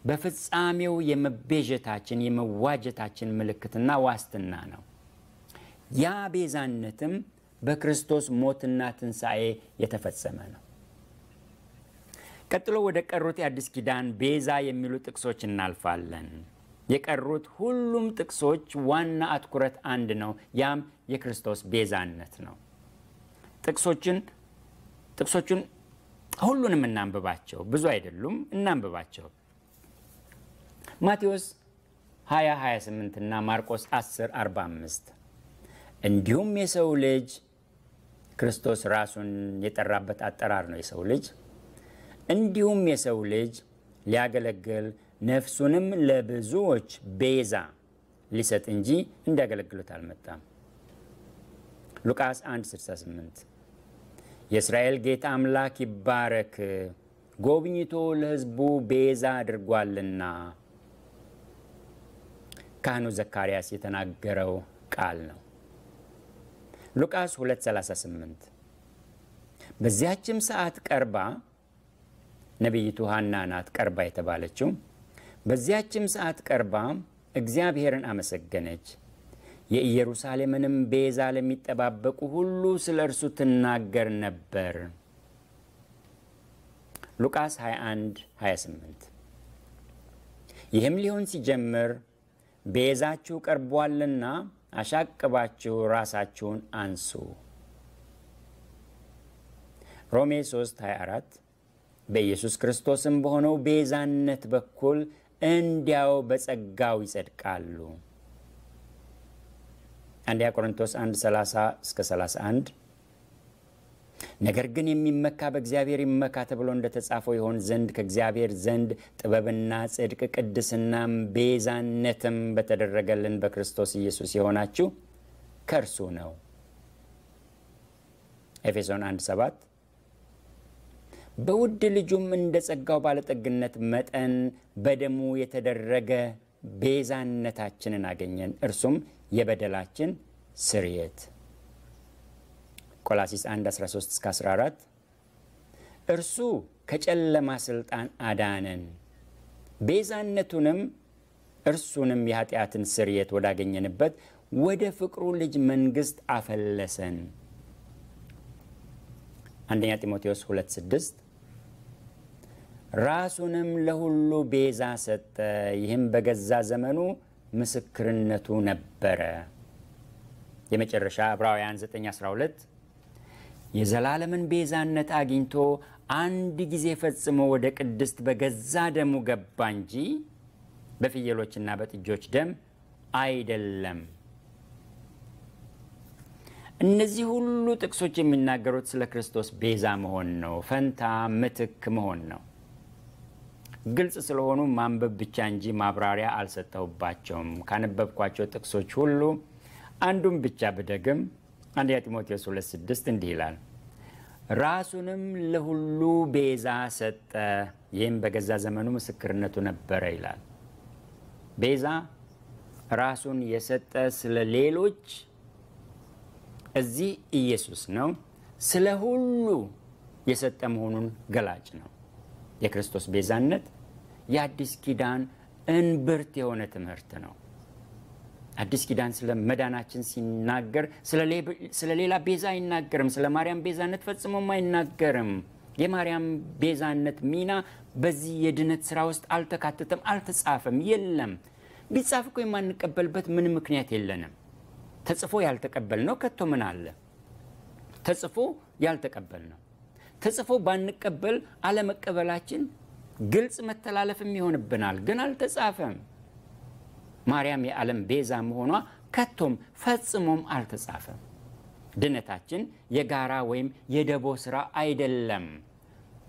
በፍጻሜው የመቤዠታችን የመዋጀታችን ምልክትና ዋስትና ነው። ያ ቤዛነትም በክርስቶስ ሞትና ትንሣኤ የተፈጸመ ነው። ቀጥሎ ወደ ቀሩት የአዲስ ኪዳን ቤዛ የሚሉ ጥቅሶች እናልፋለን። የቀሩት ሁሉም ጥቅሶች ዋና አትኩረት አንድ ነው። ያም የክርስቶስ ቤዛነት ነው። ጥቅሶችን ጥቅሶቹን ሁሉንም እናንብባቸው፣ ብዙ አይደሉም፣ እናንብባቸው። ማቴዎስ 20:28 እና ማርቆስ 10:45 እንዲሁም የሰው ልጅ ክርስቶስ ራሱን የጠራበት አጠራር ነው የሰው ልጅ እንዲሁም የሰው ልጅ ሊያገለግል ነፍሱንም ለብዙዎች ቤዛ ሊሰጥ እንጂ እንዲያገለግሉት አልመጣም። ሉቃስ 1:68 የእስራኤል ጌታ አምላክ ይባረክ ጎብኝቶ ለሕዝቡ ቤዛ አድርጓልና ካህኑ ዘካርያስ የተናገረው ቃል ነው። ሉቃስ 2:38 በዚያችም ሰዓት ቀርባ ነቢይቱ ሐና ናት ቀርባ የተባለችው በዚያችም ሰዓት ቀርባ እግዚአብሔርን አመሰገነች የኢየሩሳሌምንም ቤዛ ለሚጠባበቁ ሁሉ ስለ እርሱ ትናገር ነበር። ሉቃስ 21:28 ይህም ሊሆን ሲጀምር ቤዛችሁ ቀርቧልና አሻቅባችሁ ራሳችሁን አንሱ። ሮሜ 3:24 በኢየሱስ ክርስቶስም በሆነው ቤዛነት በኩል እንዲያው በጸጋው ይጸድቃሉ። አንደኛ ቆሮንቶስ 1:30-31 ነገር ግን የሚመካ በእግዚአብሔር ይመካ ተብሎ እንደተጻፈው ይሆን ዘንድ ከእግዚአብሔር ዘንድ ጥበብና ጽድቅ ቅድስናም ቤዛነትም በተደረገልን በክርስቶስ ኢየሱስ የሆናችሁ ከእርሱ ነው። ኤፌሶን 1:7 በውድ ልጁም እንደ ጸጋው ባለጠግነት መጠን በደሙ የተደረገ ቤዛነታችንን አገኘን እርሱም የበደላችን ስርየት። ቆላሲስ 1:13-14 እርሱ ከጨለማ ስልጣን አዳነን ቤዛነቱንም እርሱንም የኃጢአትን ስርየት ወዳገኘንበት ወደ ፍቅሩ ልጅ መንግስት አፈለሰን። አንደኛ ጢሞቴዎስ 2:6 ራሱንም ለሁሉ ቤዛ ሰጠ ይህም በገዛ ዘመኑ ምስክርነቱ ነበረ። የመጨረሻ ዕብራውያን 9:12 የዘላለምን ቤዛነት አግኝቶ አንድ ጊዜ ፈጽሞ ወደ ቅድስት በገዛ ደሙ ገባ እንጂ በፍየሎችና በጥጆች ደም አይደለም። እነዚህ ሁሉ ጥቅሶች የሚናገሩት ስለ ክርስቶስ ቤዛ መሆን ነው፣ ፈንታ ምትክ መሆን ነው። ግልጽ ስለሆኑ ማንበብ ብቻ እንጂ ማብራሪያ አልሰጠሁባቸውም። ካነበብኳቸው ጥቅሶች ሁሉ አንዱን ብቻ ብደግም አንደኛ ጢሞቴዎስ 2:6 እንዲህ ይላል ራሱንም ለሁሉ ቤዛ ሰጠ ይህም በገዛ ዘመኑ ምስክርነቱ ነበረ ይላል። ቤዛ ራሱን የሰጠ ስለ ሌሎች እዚህ ኢየሱስ ነው፣ ስለ ሁሉ የሰጠ መሆኑን ገላጭ ነው። የክርስቶስ ቤዛነት የአዲስ ኪዳን እንብርት የሆነ ትምህርት ነው። አዲስ ኪዳን ስለ መዳናችን ሲናገር ስለ ሌላ ቤዛ አይናገርም። ስለ ማርያም ቤዛነት ፈጽሞም አይናገርም። የማርያም ቤዛነት ሚና በዚህ የድነት ስራ ውስጥ አልተካተተም፣ አልተጻፈም፣ የለም። ቢጻፍ እኮ የማንቀበልበት ምን ምክንያት የለንም። ተጽፎ ያልተቀበል ነው ከቶ ምን አለ? ተጽፎ ያልተቀበል ነው። ተጽፎ ባንቀበል አለመቀበላችን ግልጽ መተላለፍም ይሆንብናል። ግን አልተጻፈም። ማርያም የዓለም ቤዛ መሆኗ ከቶም ፈጽሞም አልተጻፈም። ድነታችን የጋራ ወይም የደቦ ስራ አይደለም።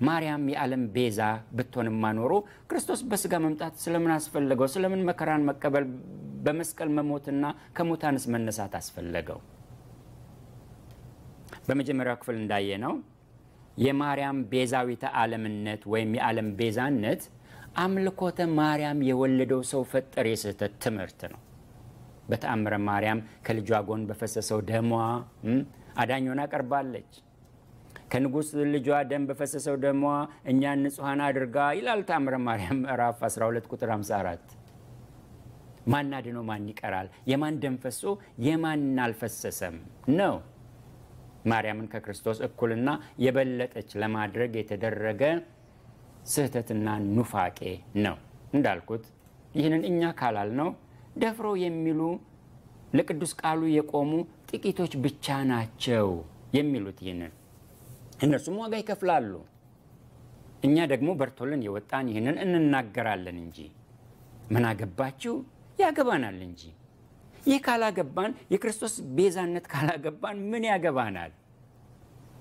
ማርያም የዓለም ቤዛ ብትሆንማ ኖሮ ክርስቶስ በስጋ መምጣት ስለምን አስፈለገው? ስለምን መከራን መቀበል በመስቀል መሞትና ከሙታንስ መነሳት አስፈለገው? በመጀመሪያው ክፍል እንዳየነው የማርያም ቤዛዊተ ዓለምነት ወይም የዓለም ቤዛነት አምልኮተ ማርያም የወለደው ሰው ፈጠር የስህተት ትምህርት ነው። በተአምረ ማርያም ከልጇ ጎን በፈሰሰው ደሟ አዳኞና ቀርባለች። ከንጉስ ልጇ ደም በፈሰሰው ደሟ እኛን ንጹሃን አድርጋ ይላል ተአምረ ማርያም ምዕራፍ 12 ቁጥር 54። ማን አድኖ ማን ይቀራል? የማን ደም ፈሶ የማን አልፈሰሰም ነው። ማርያምን ከክርስቶስ እኩልና የበለጠች ለማድረግ የተደረገ ስህተትና ኑፋቄ ነው። እንዳልኩት ይህንን እኛ ካላል ነው ደፍሮ የሚሉ ለቅዱስ ቃሉ የቆሙ ጥቂቶች ብቻ ናቸው የሚሉት። ይህንን እነሱም ዋጋ ይከፍላሉ። እኛ ደግሞ በርቶልን የወጣን ይህንን እንናገራለን እንጂ ምን አገባችሁ? ያገባናል እንጂ። ይህ ካላገባን የክርስቶስ ቤዛነት ካላገባን ምን ያገባናል?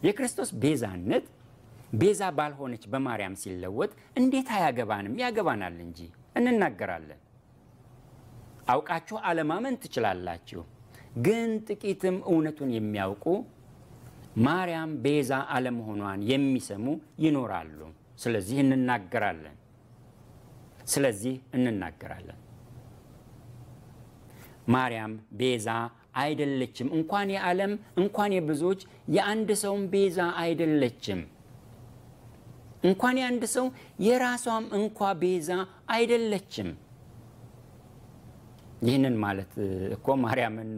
የክርስቶስ ቤዛነት ቤዛ ባልሆነች በማርያም ሲለወጥ እንዴት አያገባንም? ያገባናል እንጂ እንናገራለን። አውቃችሁ አለማመን ትችላላችሁ፣ ግን ጥቂትም እውነቱን የሚያውቁ ማርያም ቤዛ አለመሆኗን የሚሰሙ ይኖራሉ። ስለዚህ እንናገራለን። ማርያም ቤዛ አይደለችም። እንኳን የዓለም እንኳን የብዙዎች የአንድ ሰውም ቤዛ አይደለችም። እንኳን የአንድ ሰው የራሷም እንኳ ቤዛ አይደለችም። ይህንን ማለት እኮ ማርያምን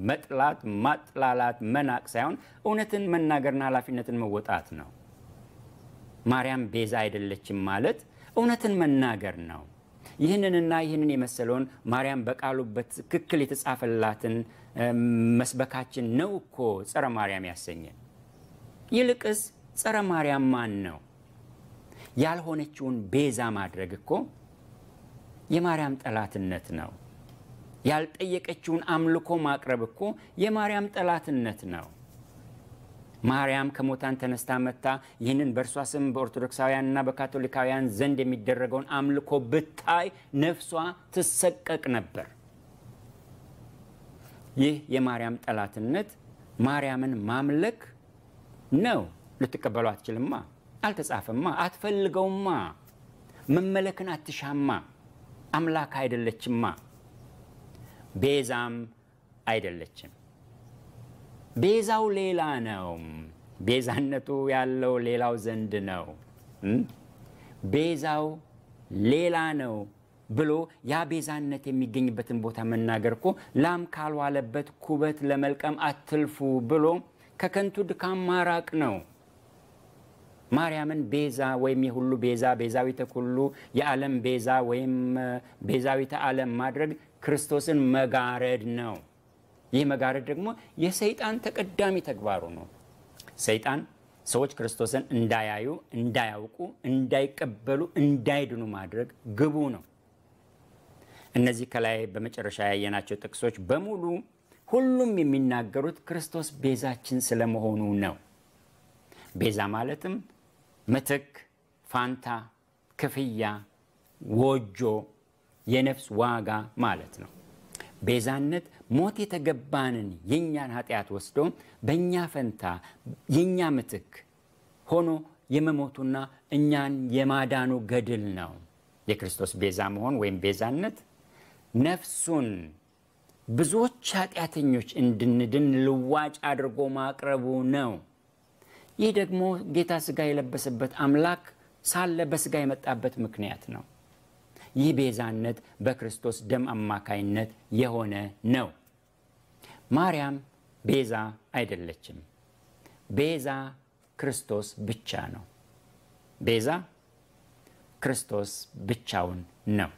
መጥላት፣ ማጥላላት፣ መናቅ ሳይሆን እውነትን መናገርና ኃላፊነትን መወጣት ነው። ማርያም ቤዛ አይደለችም ማለት እውነትን መናገር ነው። ይህንንና ይህንን የመሰለውን ማርያም በቃሉ በትክክል የተጻፈላትን መስበካችን ነው እኮ ጸረ ማርያም ያሰኘን። ይልቅስ ጸረ ማርያም ማን ነው? ያልሆነችውን ቤዛ ማድረግ እኮ የማርያም ጠላትነት ነው። ያልጠየቀችውን አምልኮ ማቅረብ እኮ የማርያም ጠላትነት ነው። ማርያም ከሞታን ተነስታ መጣ ይህንን በእርሷ ስም በኦርቶዶክሳውያንና በካቶሊካውያን ዘንድ የሚደረገውን አምልኮ ብታይ ነፍሷ ትሰቀቅ ነበር። ይህ የማርያም ጠላትነት ማርያምን ማምለክ ነው። ልትቀበሉ አትችልማ፣ አልተጻፈማ፣ አትፈልገውማ፣ መመለክን አትሻማ፣ አምላክ አይደለችማ፣ ቤዛም አይደለችም። ቤዛው ሌላ ነው። ቤዛነቱ ያለው ሌላው ዘንድ ነው። ቤዛው ሌላ ነው ብሎ ያ ቤዛነት የሚገኝበትን ቦታ መናገር እኮ ላም ካልዋለበት ኩበት ለመልቀም አትልፉ ብሎ ከከንቱ ድካም ማራቅ ነው። ማርያምን ቤዛ ወይም የሁሉ ቤዛ፣ ቤዛዊተ ኩሉ፣ የዓለም ቤዛ ወይም ቤዛዊተ ዓለም ማድረግ ክርስቶስን መጋረድ ነው። ይህ መጋረድ ደግሞ የሰይጣን ተቀዳሚ ተግባሩ ነው። ሰይጣን ሰዎች ክርስቶስን እንዳያዩ፣ እንዳያውቁ፣ እንዳይቀበሉ፣ እንዳይድኑ ማድረግ ግቡ ነው። እነዚህ ከላይ በመጨረሻ ያየናቸው ጥቅሶች በሙሉ ሁሉም የሚናገሩት ክርስቶስ ቤዛችን ስለመሆኑ ነው። ቤዛ ማለትም ምትክ፣ ፋንታ፣ ክፍያ፣ ወጆ፣ የነፍስ ዋጋ ማለት ነው። ቤዛነት ሞት የተገባንን የኛን ኃጢአት ወስዶ በእኛ ፈንታ የኛ ምትክ ሆኖ የመሞቱና እኛን የማዳኑ ገድል ነው። የክርስቶስ ቤዛ መሆን ወይም ቤዛነት ነፍሱን ብዙዎች ኃጢአተኞች እንድንድን ልዋጭ አድርጎ ማቅረቡ ነው። ይህ ደግሞ ጌታ ሥጋ የለበሰበት አምላክ ሳለ በሥጋ የመጣበት ምክንያት ነው። ይህ ቤዛነት በክርስቶስ ደም አማካይነት የሆነ ነው። ማርያም ቤዛ አይደለችም። ቤዛ ክርስቶስ ብቻ ነው። ቤዛ ክርስቶስ ብቻውን ነው።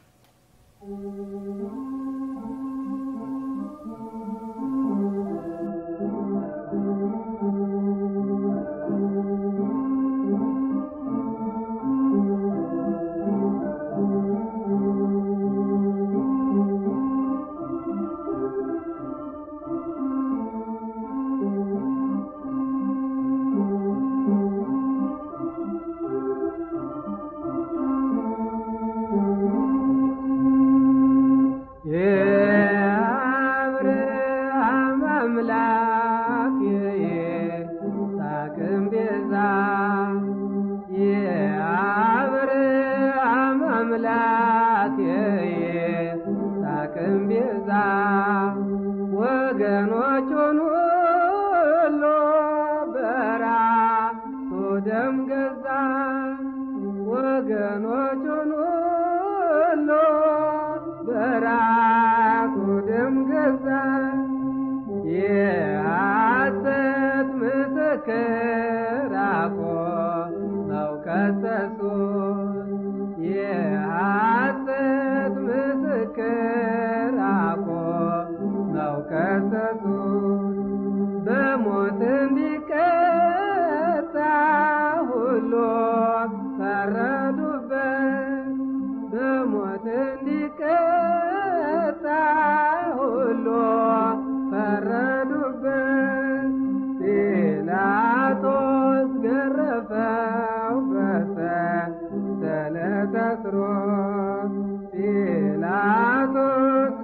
Yeah. በሞት እንዲቀጣ ሁሉ ፈረዱበት። ጲላጦስ ገረፈው በሰንሰለት አስሮ ጲላጦስ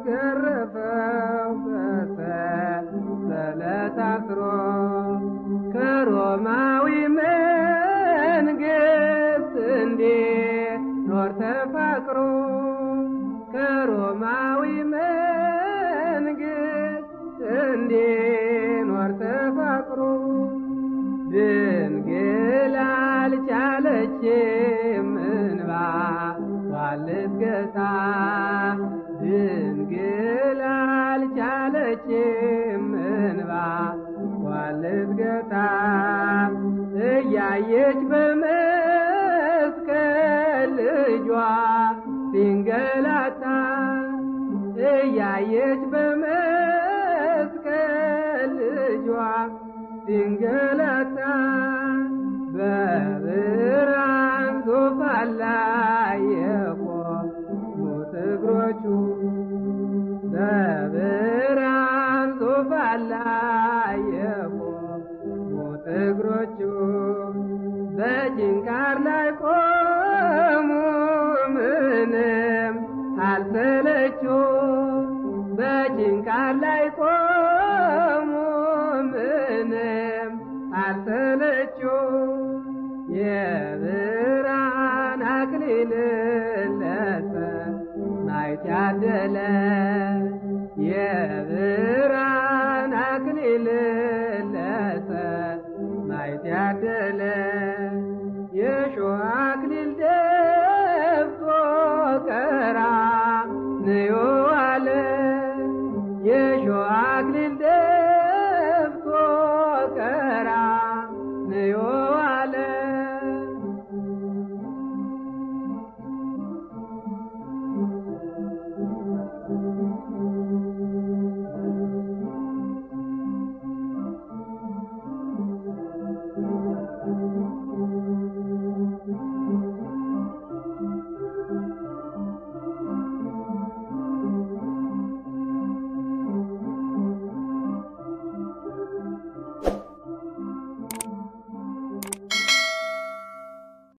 ገረፈው በሰንሰለት አስሮ ከሮማዊ መንግሥት እንዲኖር ተፋቅሮ ከሮማዊ መንግሥት እንዲኖር ተፋቅሮ ድንግል አልቻለችም እንባዋን ልትገታ ድንግል አልቻለችም እንባዋን ልትገታ እያየች በመስቀል ልጇ ሲንገላታ እያየች በመስቀል ልጇ ሲንገላታ በብርሃን ዙፋን ላይ የቆሙት እግሮቹ በብርሃን ዙፋን ላይ የቆሙት እግሮቹ በጭንቃር ላይ ቆሙ ምንም አልሰለቹ በጭንቃር ላይ ቆሙ ምንም አልሰለቹ የብርሃን አክሊል ለሰማዕት ያደለ